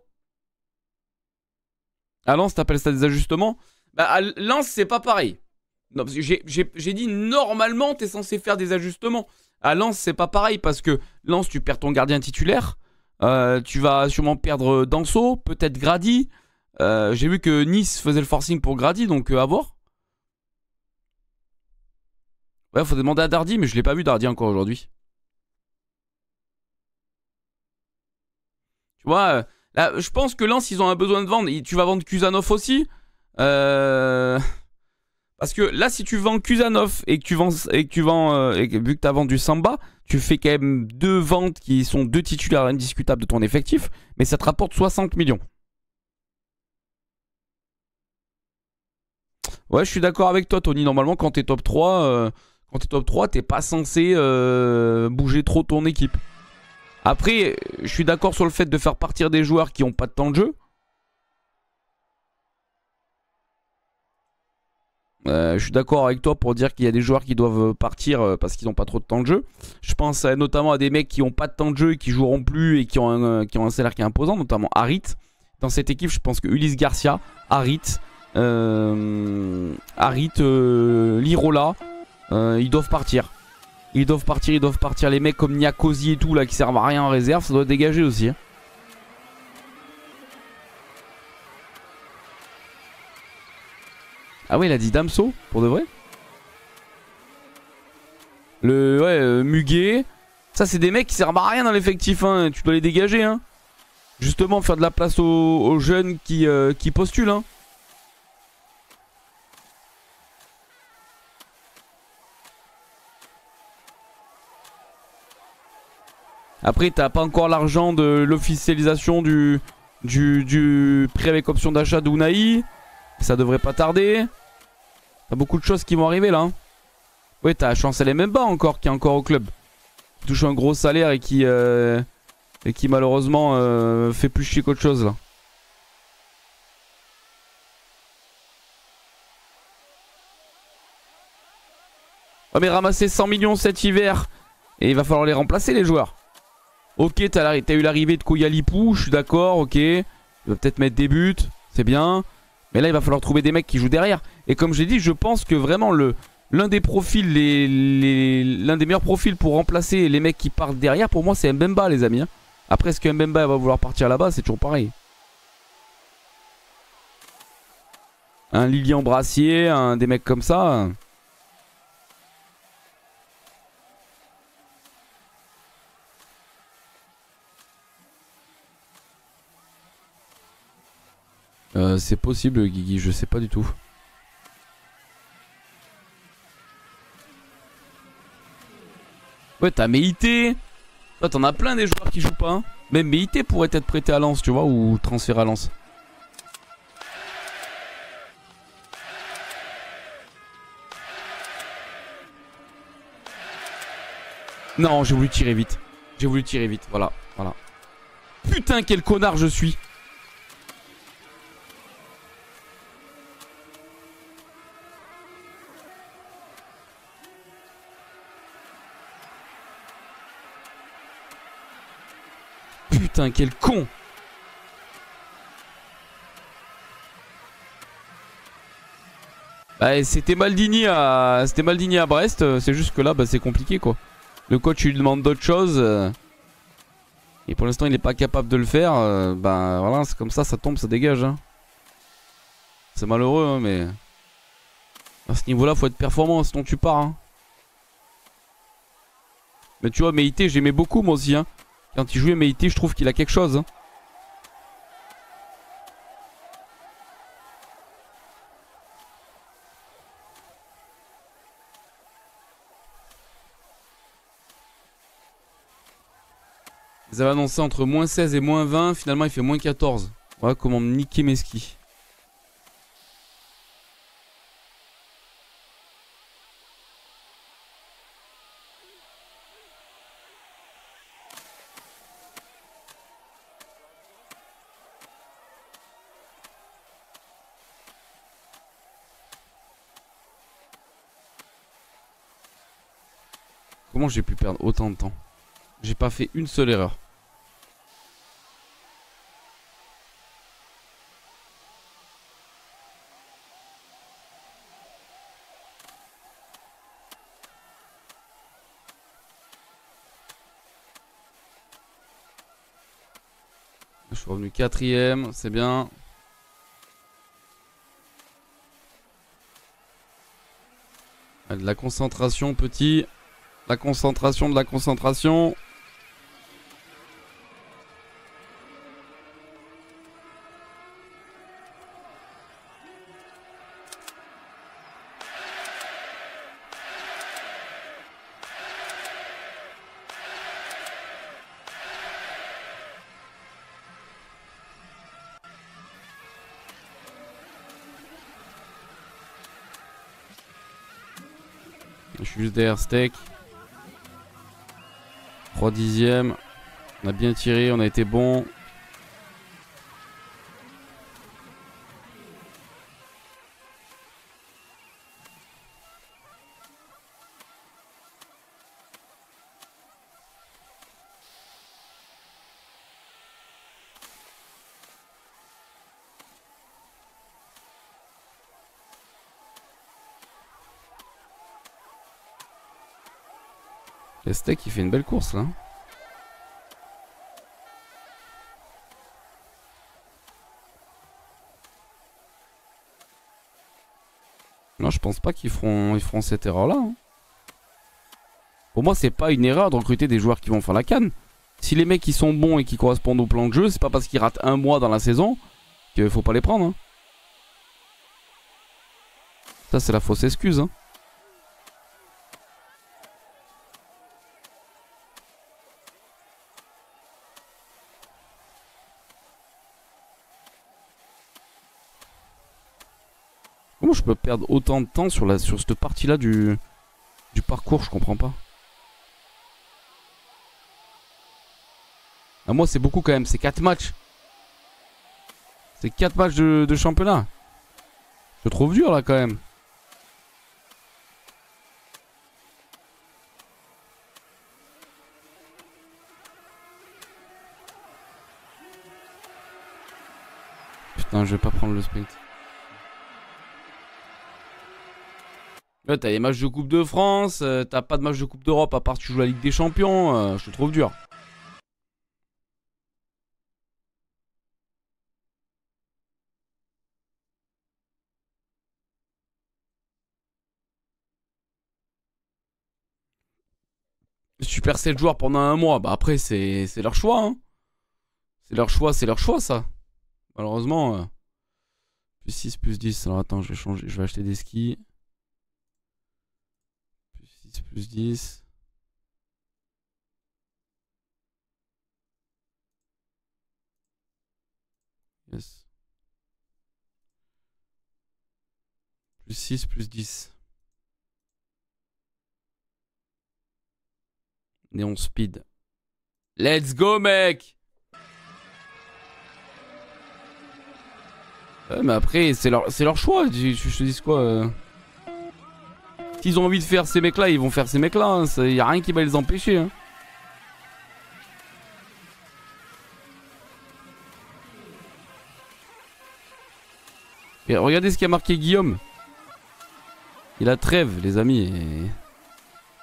À Lens, t'appelles ça des ajustements? Bah, à Lens, c'est pas pareil. Non, parce que j'ai dit normalement, t'es censé faire des ajustements. À Lens, c'est pas pareil parce que Lens, tu perds ton gardien titulaire. Tu vas sûrement perdre Danso, peut-être Grady. J'ai vu que Nice faisait le forcing pour Grady, donc à voir. Ouais, faut demander à Dardy, mais je l'ai pas vu Dardy encore aujourd'hui. Tu vois, là, je pense que Lens, ils ont un besoin de vendre. Tu vas vendre Kuzanov aussi. Parce que là, si tu vends Kuzanov et que vu que tu as vendu Samba, tu fais quand même 2 ventes qui sont 2 titulaires indiscutables de ton effectif, mais ça te rapporte 60 millions. Ouais, je suis d'accord avec toi, Tony. Normalement, quand t'es top 3, t'es pas censé bouger trop ton équipe. Après, je suis d'accord sur le fait de faire partir des joueurs qui n'ont pas de temps de jeu. Je suis d'accord avec toi pour dire qu'il y a des joueurs qui doivent partir parce qu'ils n'ont pas trop de temps de jeu. Je pense notamment à des mecs qui n'ont pas de temps de jeu et qui joueront plus et qui ont un salaire qui est imposant, notamment Harit. Dans cette équipe, je pense que Ulysse Garcia, Harit, Lirola, ils doivent partir. Ils doivent partir. Les mecs comme Niakosi et tout là qui servent à rien en réserve, ça doit dégager aussi. Hein. Ah ouais, il a dit Damso, pour de vrai. Muguet. Ça, c'est des mecs qui servent à rien dans l'effectif. Hein. Tu dois les dégager. Hein. Justement, faire de la place aux jeunes qui postulent. Hein. Après, t'as pas encore l'argent de l'officialisation du prêt avec option d'achat d'Unai. Ça devrait pas tarder. T'as beaucoup de choses qui vont arriver là. Hein. Ouais, t'as Chancel Mbemba encore qui est encore au club. Qui touche un gros salaire et qui malheureusement fait plus chier qu'autre chose là. Oh mais ramasser 100 millions cet hiver. Et il va falloir les remplacer les joueurs. Ok, t'as eu l'arrivée de Koyalipou, je suis d'accord, ok. Il va peut-être mettre des buts, c'est bien. Mais là, il va falloir trouver des mecs qui jouent derrière. Et comme j'ai dit, je pense que vraiment l'un des profils, l'un des meilleurs profils pour remplacer les mecs qui partent derrière, pour moi, c'est Mbemba, les amis. Hein. Après, est-ce que Mbemba va vouloir partir là-bas? C'est toujours pareil. Un Lilian Brassier, des mecs comme ça. C'est possible, Guigui, je sais pas du tout. Ouais, t'as Meïté. Toi, t'en as plein des joueurs qui jouent pas. Hein. Même Meïté pourrait être prêté à Lens, tu vois, ou transféré à Lens. Non, j'ai voulu tirer vite. Voilà. Putain, quel connard je suis. Putain, quel con. Bah, c'était Maldini à Brest. C'est juste que là, bah, c'est compliqué quoi. Le coach lui demande d'autres choses. Et pour l'instant, il n'est pas capable de le faire. Bah voilà, c'est comme ça tombe, ça dégage. Hein. C'est malheureux, hein, mais à ce niveau-là, faut être performant, sinon tu pars. Hein. Mais tu vois, Meïté, j'aimais beaucoup moi aussi. Hein. Quand il jouait Meïté, je trouve qu'il a quelque chose. Hein. Ils avaient annoncé entre -16 et -20. Finalement, il fait -14. Voilà comment me niquer mes skis. Comment j'ai pu perdre autant de temps? J'ai pas fait une seule erreur. Je suis revenu 4ème, c'est bien. De la concentration, petit. La concentration de la concentration. Je suis juste derrière Steak. 3 dixièmes. On a bien tiré, on a été bon. Le steak il fait une belle course là. Non, je pense pas qu'ils feront cette erreur là. Hein. Pour moi, c'est pas une erreur de recruter des joueurs qui vont faire la CAN. Si les mecs ils sont bons et qui correspondent au plan de jeu, c'est pas parce qu'ils ratent un mois dans la saison qu'il faut pas les prendre. Hein. Ça, c'est la fausse excuse. Hein. Comment je peux perdre autant de temps sur cette partie-là du parcours, je comprends pas. Ah, moi, c'est beaucoup quand même, c'est 4 matchs. C'est 4 matchs de championnat. Je trouve dur là quand même. Putain, je vais pas prendre le sprint. Là, t'as les matchs de Coupe de France, t'as pas de match de Coupe d'Europe à part tu joues la Ligue des Champions, je te trouve dur. Si tu perds 7 joueurs pendant un mois, bah après c'est leur choix. Hein. C'est leur choix ça. Malheureusement, plus 6, plus 10. Alors attends, je vais changer, je vais acheter des skis. Plus 6, plus 10. Yes. Plus 6, plus 10. Néon speed. Let's go mec. Ouais, mais après c'est leur choix. Je te dis quoi S'ils ont envie de faire ces mecs là, ils vont faire ces mecs là. Hein. Y a rien qui va les empêcher. Hein. Et regardez ce qu'a marqué Guillaume. Il a trêve les amis. Et...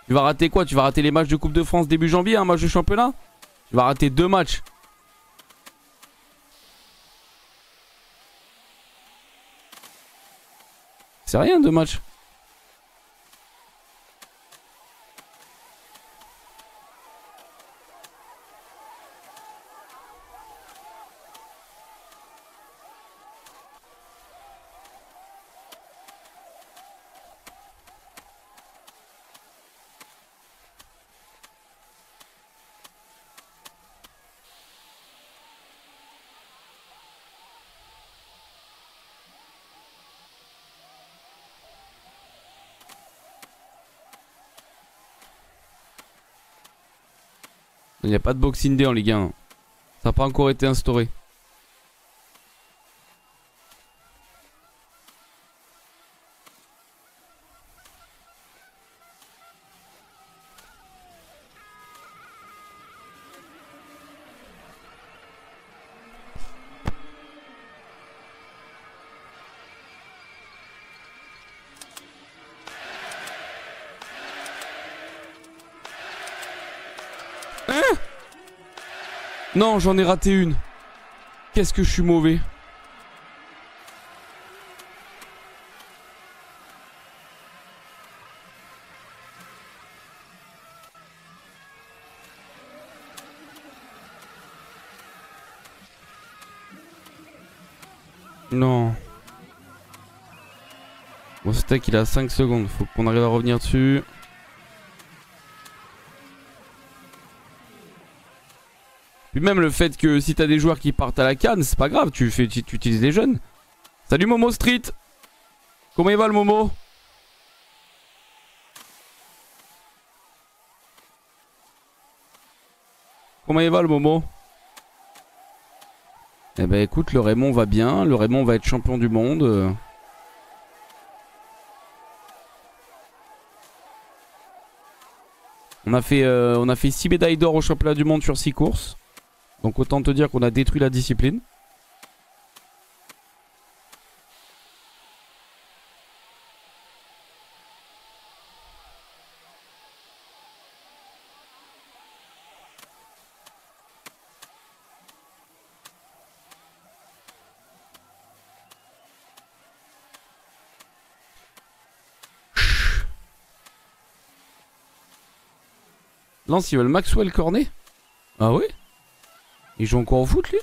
Tu vas rater quoi? Tu vas rater les matchs de Coupe de France début janvier, un match de championnat? Tu vas rater 2 matchs. C'est rien 2 matchs. Il n'y a pas de Boxing Day en Ligue 1. Ça n'a pas encore été instauré. Hein? Non, j'en ai raté une. Qu'est-ce que je suis mauvais. Non. Mon steak il a 5 secondes. Faut qu'on arrive à revenir dessus. Puis même le fait que si t'as des joueurs qui partent à la canne, c'est pas grave, tu utilises les jeunes. Salut Momo Street. Comment il va le Momo? comment il va le Momo? Eh ben écoute, le Raymond va bien. Le Raymond va être champion du monde. On a fait 6 médailles d'or au championnat du monde sur 6 courses. Donc autant te dire qu'on a détruit la discipline. Lance, ils veulent Maxwell Cornet? Ah ouais? Il joue encore au foot lui?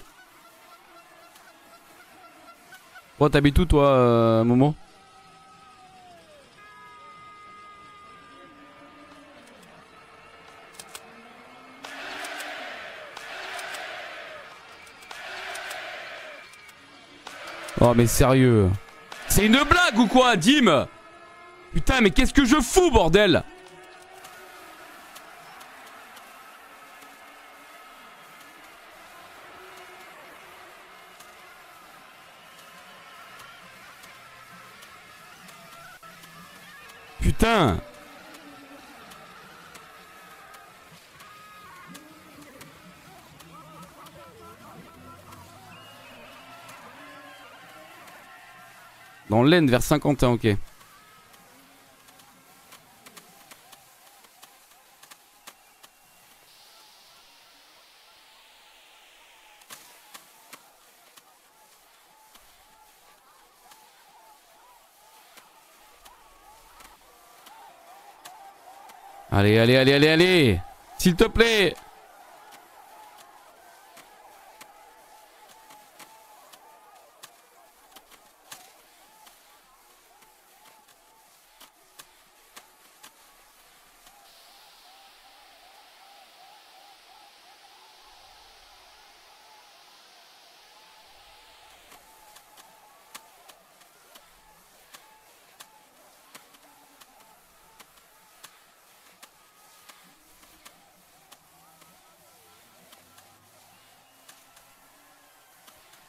Oh, t'habites où toi, Momo? Oh mais sérieux? C'est une blague ou quoi, Dim? Putain mais qu'est-ce que je fous, bordel? Putain! Dans l'Aisne vers Saint-Quentin, ok. Allez, allez, allez, allez, allez! S'il te plaît!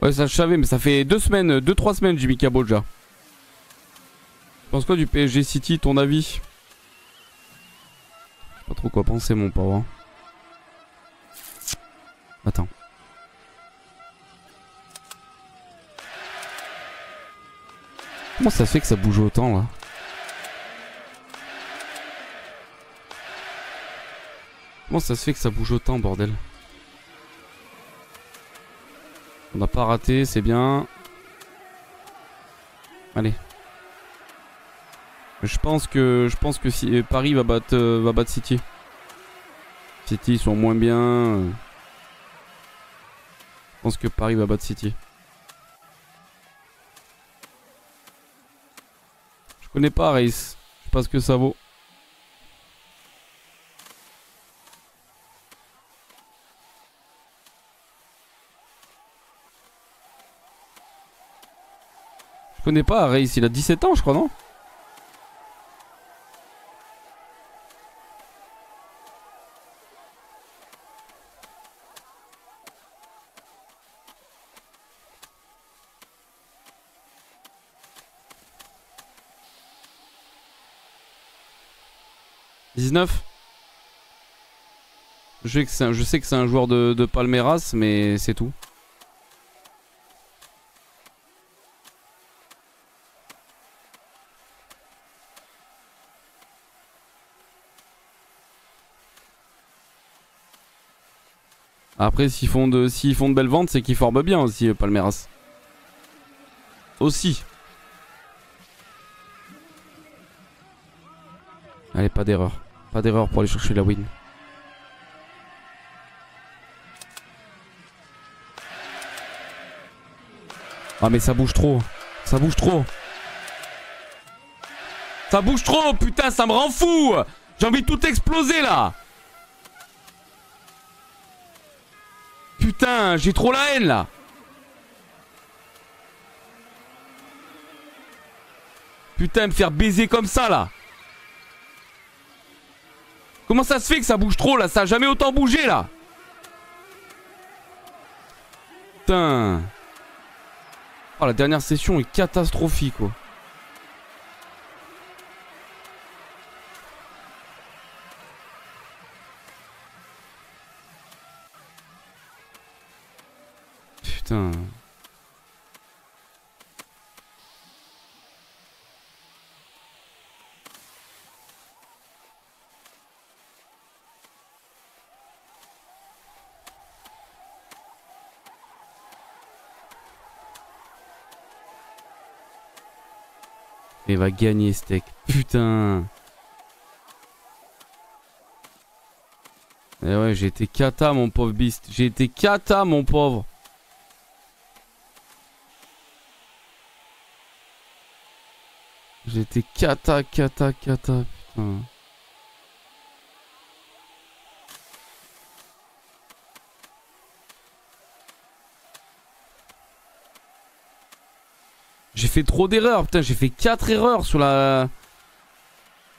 Ouais, ça je savais, mais ça fait 2-3 semaines, Jimmy Cabot déjà. Tu penses quoi du PSG City, ton avis? Je sais pas trop quoi penser, mon pauvre. Attends. Comment ça se fait que ça bouge autant là? Comment ça se fait que ça bouge autant, bordel? On n'a pas raté, c'est bien. Allez. Je pense que si Paris va battre City. City ils sont moins bien. Je pense que Paris va battre City. Je connais pas Race. Je sais pas ce que ça vaut. Je connais pas Race, il a 17 ans je crois, non? Je sais que c'est un joueur de Palmeiras, mais c'est tout. Après, s'ils font de belles ventes, c'est qu'ils forment bien aussi, Palmeiras. Aussi. Allez, pas d'erreur. Pas d'erreur pour aller chercher la win. Ah mais ça bouge trop. Ça bouge trop. Ça bouge trop, putain, ça me rend fou. J'ai envie de tout exploser là. Putain, j'ai trop la haine là. Putain, me faire baiser comme ça là. Comment ça se fait que ça bouge trop là? Ça a jamais autant bougé là. Putain. Oh, la dernière session est catastrophique, quoi. Putain. Il va gagner steak. Putain. Et ouais, j'ai été cata, mon pauvre beast. J'ai été cata, mon pauvre. J'ai été cata, putain. J'ai fait trop d'erreurs, putain, j'ai fait 4 erreurs sur la...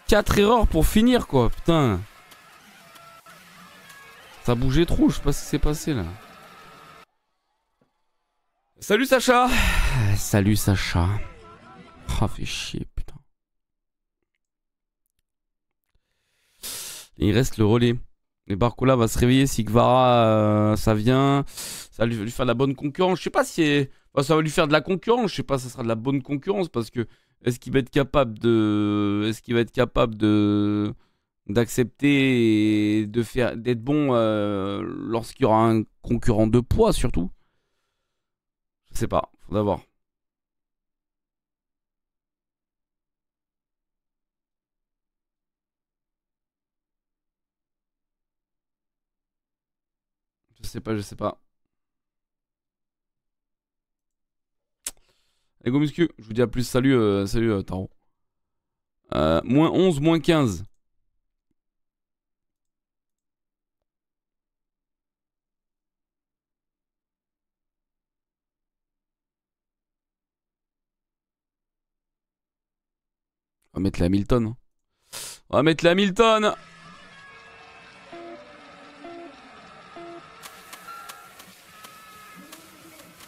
4 erreurs pour finir, quoi, putain. Ça bougeait trop, je sais pas ce qui s'est passé, là. Salut, Sacha. Salut, Sacha. Ah, fait chier, putain. Et il reste le relais. Et Barcola va se réveiller si Kvara, ça vient. Ça va lui faire de la bonne concurrence. Je sais pas si... Enfin, ça va lui faire de la concurrence. Je sais pas si ça sera de la bonne concurrence parce que... Est-ce qu'il va être capable de... Est-ce qu'il va être capable de... d'accepter et de faire... d'être bon lorsqu'il y aura un concurrent de poids, surtout? Je sais pas. Faudra voir. Je sais pas, je sais pas. Ego Muscu, je vous dis à plus. Salut, salut Taro. Moins 11, moins 15. On va mettre la Hamilton. Hein. On va mettre la Hamilton.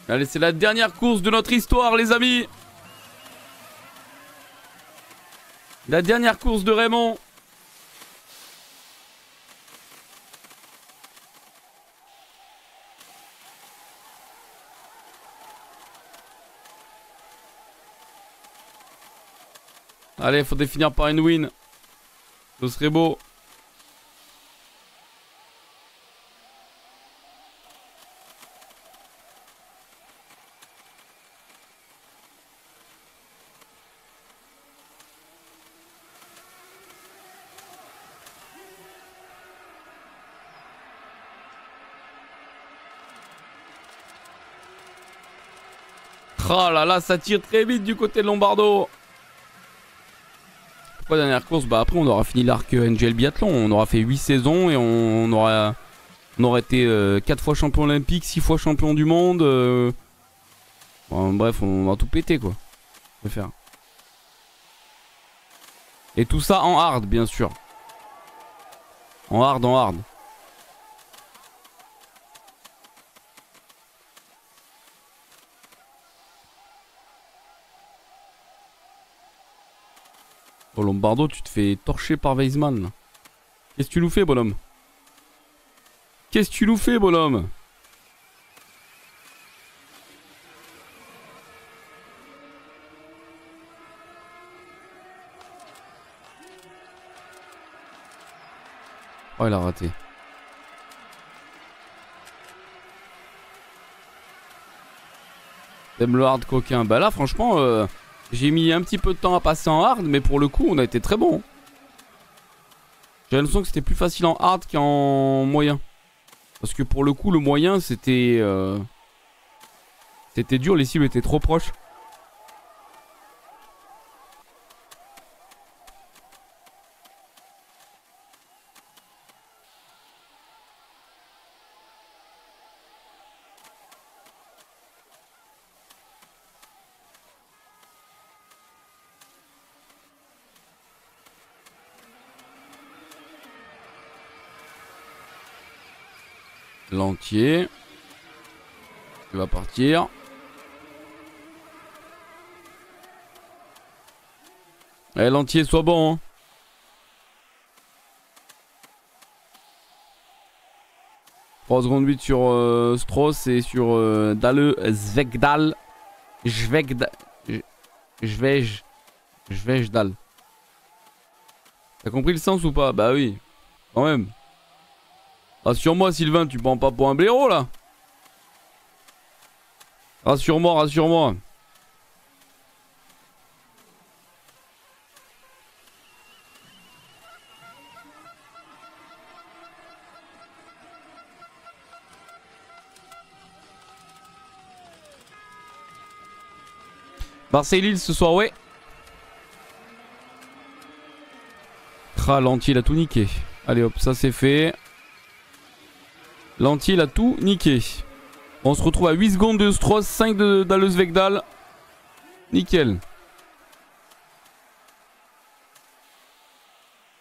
Allez, c'est la dernière course de notre histoire, les amis. La dernière course de Raymond. Allez, il faudrait finir par une win. Ce serait beau. Oh là là, ça tire très vite du côté de Lombardo. Pourquoi dernière course? Bah après on aura fini l'arc NGL Biathlon. On aura fait 8 saisons et on aura été 4 fois champion olympique, 6 fois champion du monde. Bon, bref, on va tout péter quoi. On va faire. Et tout ça en hard bien sûr. En hard, en hard. Oh Lombardo, tu te fais torcher par Weisman. Qu'est-ce que tu nous fais, bonhomme? Qu'est-ce que tu nous fais, bonhomme? Oh, il a raté. T'aimes le hard coquin? Bah là, franchement, j'ai mis un petit peu de temps à passer en hard, mais pour le coup, on a été très bon. J'ai l'impression que c'était plus facile en hard qu'en moyen. Parce que pour le coup, le moyen, c'était... C'était dur, les cibles étaient trop proches. L'entier. Il va partir. Eh, l'entier, soit bon. Hein. Trois secondes 8 sur Strauss et sur Dale Svegdal. Svejdal. T'as compris le sens ou pas? Bah oui. Quand même. Rassure-moi Sylvain, tu prends pas pour un blaireau là? Rassure-moi, rassure-moi. Marseille-Lille ce soir, ouais. L'entier il a tout niqué. Allez hop, ça c'est fait. L'entier il a tout niqué. On se retrouve à 8 secondes de Strauss, 5 de Dale. Nickel.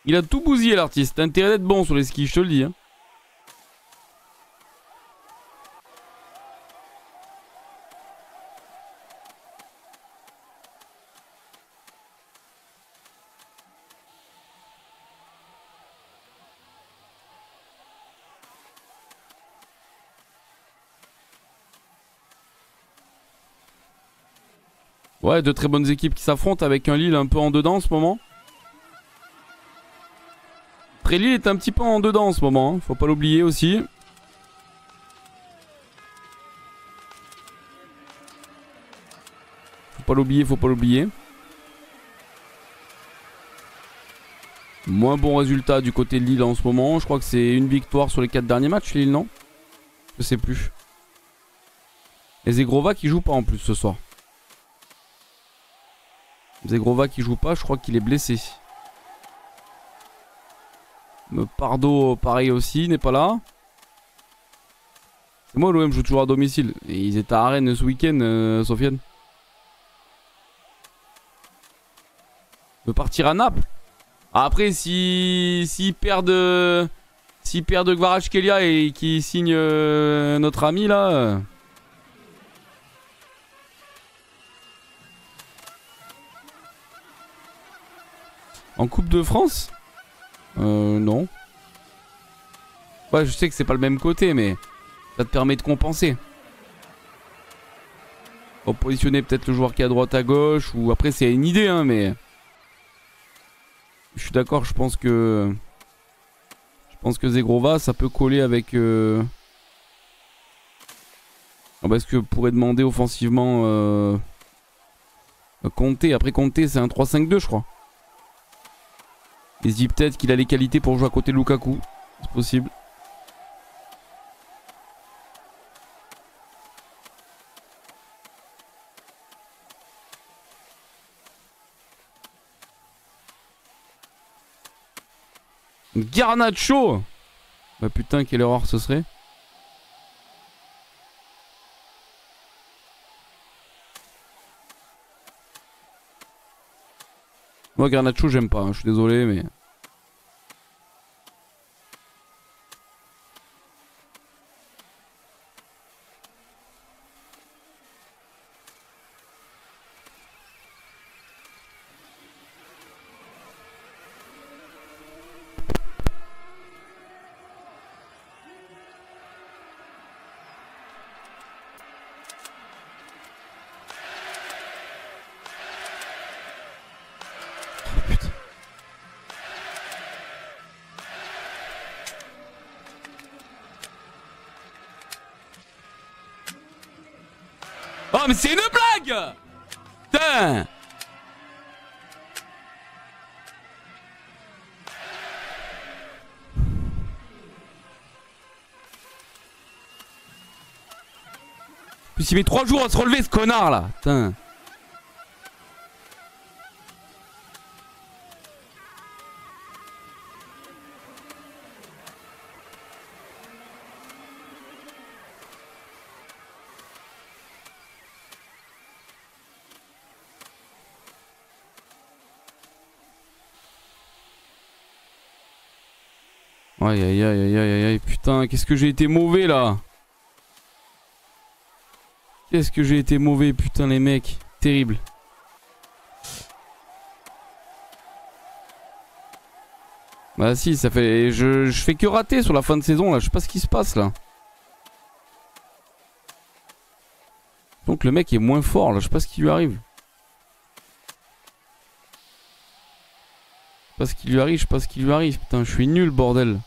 Il a tout bousillé l'artiste. T'as intérêt d'être bon sur les skis, je te le dis. Hein. Ouais, de très bonnes équipes qui s'affrontent avec un Lille un peu en dedans en ce moment. Après Lille est un petit peu en dedans en ce moment, hein. Faut pas l'oublier aussi. Faut pas l'oublier, faut pas l'oublier. Moins bon résultat du côté de Lille en ce moment. Je crois que c'est une victoire sur les 4 derniers matchs, Lille, non? Je sais plus. Et Zegrova qui joue pas en plus ce soir. Zegrova qui joue pas, je crois qu'il est blessé. Pardo, pareil aussi, n'est pas là. C'est moi, l'OM joue toujours à domicile. Et ils étaient à Rennes ce week-end, Sofiane. De partir à Naples. Après, s'ils perdent Kvaratskhelia et qu'ils signent notre ami là. En Coupe de France? Non. Ouais, je sais que c'est pas le même côté, mais ça te permet de compenser. Pour positionner peut-être le joueur qui est à droite à gauche, ou après c'est une idée, hein, mais je suis d'accord, je pense que Zegrova, ça peut coller avec parce que pourrait demander offensivement Conte. Après Conte, c'est un 3-5-2, je crois. Il se dit peut-être qu'il a les qualités pour jouer à côté de Lukaku. C'est possible. Garnacho. Bah putain, quelle erreur ce serait. Moi Garnacho j'aime pas, hein, je suis désolé mais... Oh mais c'est une blague! Putain! Puis il met 3 jours à se relever ce connard là! Putain! Aïe aïe aïe aïe aïe aïe, putain, qu'est-ce que j'ai été mauvais là. Qu'est-ce que j'ai été mauvais, putain les mecs. Terrible. Bah si, ça fait... Je fais que rater sur la fin de saison là. Je sais pas ce qui se passe là. Donc le mec est moins fort là. Je sais pas ce qui lui arrive. Je sais pas ce qui lui arrive. Putain, je suis nul, bordel.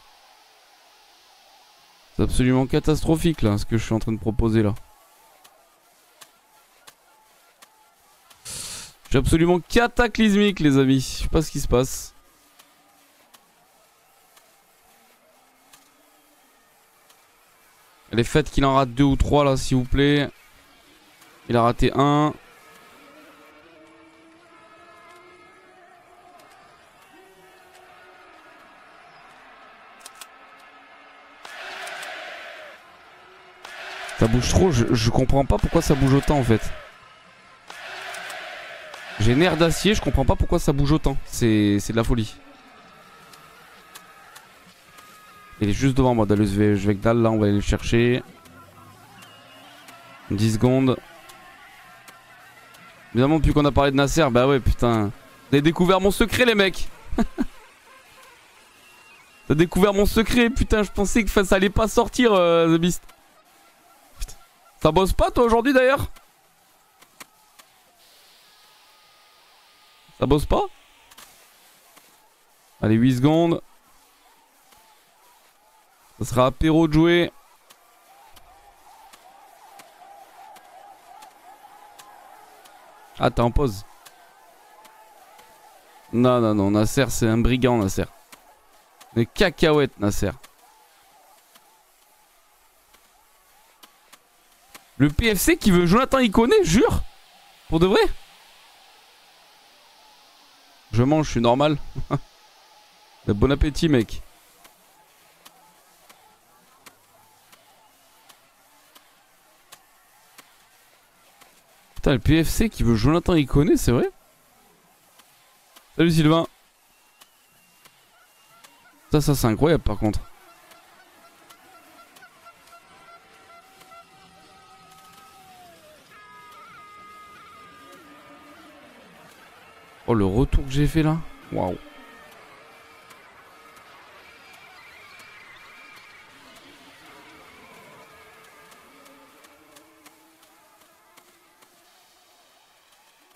C'est absolument catastrophique là, ce que je suis en train de proposer là. Je suis absolument cataclysmique, les amis. Je sais pas ce qui se passe. Les fêtes qu'il en rate 2 ou 3 là, s'il vous plaît. Il a raté 1. Ça bouge trop, je comprends pas pourquoi ça bouge autant en fait. J'ai nerf d'acier, je comprends pas pourquoi ça bouge autant. C'est de la folie. Il est juste devant moi, Dalus Vegdal, là on va aller le chercher. 10 secondes. Évidemment depuis qu'on a parlé de Nasser, bah ouais putain. Vous avez découvert mon secret les mecs. T'as découvert mon secret, putain, je pensais que ça allait pas sortir The Beast. Putain. Ça bosse pas toi aujourd'hui d'ailleurs? Ça bosse pas? Allez, 8 secondes. Ça sera apéro de jouer. Ah, t'es en pause. Non, non, non, Nasser, c'est un brigand, Nasser. Une cacahuète, Nasser. Le PFC qui veut Jonathan Iconé, jure? Pour de vrai? Je mange, je suis normal. Bon appétit, mec. Putain, le PFC qui veut Jonathan Iconé, c'est vrai? Salut Sylvain. Ça c'est incroyable par contre. Oh le retour que j'ai fait là. Waouh.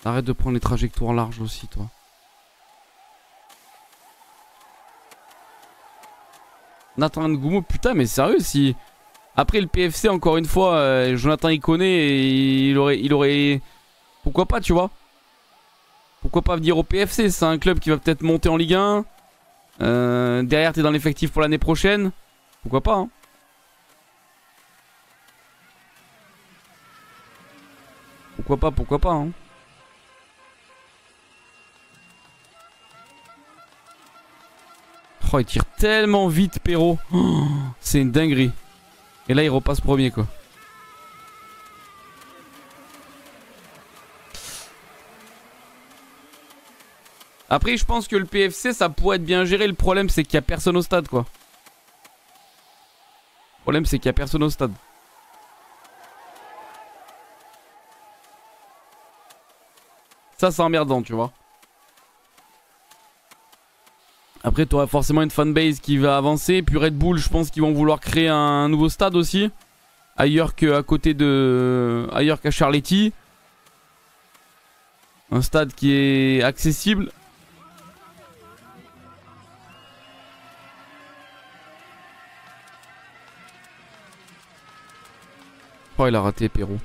Arrête de prendre les trajectoires larges aussi toi. Nathan Ngoumo, putain mais sérieux si... Après le PFC encore une fois, Jonathan Iconé, il aurait... Pourquoi pas tu vois? Pourquoi pas venir au PFC? C'est un club qui va peut-être monter en Ligue 1. Derrière t'es dans l'effectif pour l'année prochaine. Pourquoi pas hein? Pourquoi pas hein? Oh, il tire tellement vite, Perrault. Oh, c'est une dinguerie. Et là, il repasse premier, quoi. Après, je pense que le PFC, ça pourrait être bien géré. Le problème, c'est qu'il n'y a personne au stade, quoi. Le problème, c'est qu'il n'y a personne au stade. Ça, c'est emmerdant, tu vois. Après, tu auras forcément une fanbase qui va avancer. Puis Red Bull, je pense qu'ils vont vouloir créer un nouveau stade aussi. Ailleurs qu'à côté de... Ailleurs qu'à Charletti. Un stade qui est accessible. Oh, il a raté, Perrault.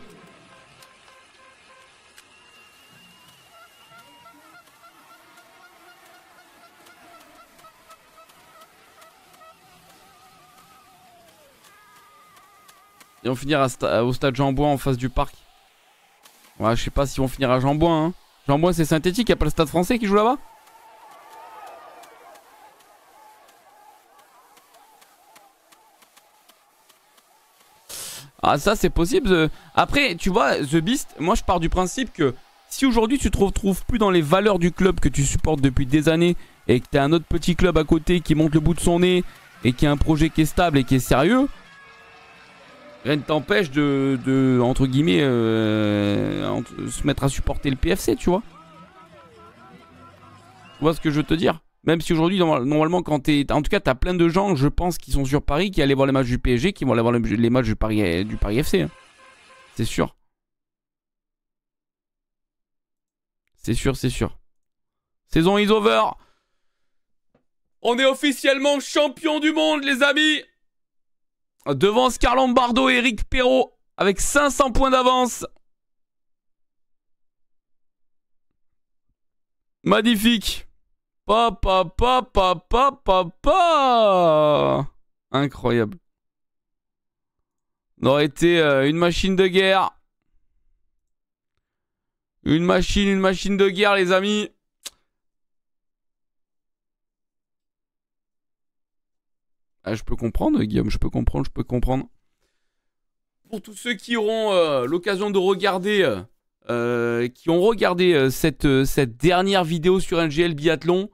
Ils vont finir au stade Jean-Bouin en face du parc. Ouais, je sais pas s'ils vont finir à Jean-Bouin. Hein. Jean-Bouin, c'est synthétique, y a pas le stade français qui joue là-bas? Ah, ça, c'est possible. Après, tu vois, The Beast, moi, je pars du principe que si aujourd'hui tu te retrouves plus dans les valeurs du club que tu supportes depuis des années et que t'as un autre petit club à côté qui monte le bout de son nez et qui a un projet qui est stable et qui est sérieux. Rien ne t'empêche de, entre guillemets, se mettre à supporter le PFC, tu vois. Tu vois ce que je veux te dire? Même si aujourd'hui, normalement, quand t'es... En tout cas, t'as plein de gens, je pense, qui sont sur Paris, qui allaient voir les matchs du PSG, qui vont aller voir les matchs du Paris FC. Hein. C'est sûr. C'est sûr, c'est sûr. Saison is over. On est officiellement champion du monde, les amis. Devant Oscar Lombardo et Eric Perrault, avec 500 points d'avance. Magnifique. Incroyable. On aurait été une machine de guerre. Une machine de guerre, les amis. Ah, je peux comprendre, Guillaume, je peux comprendre. Pour tous ceux qui auront l'occasion de regarder, qui ont regardé cette dernière vidéo sur NGL Biathlon,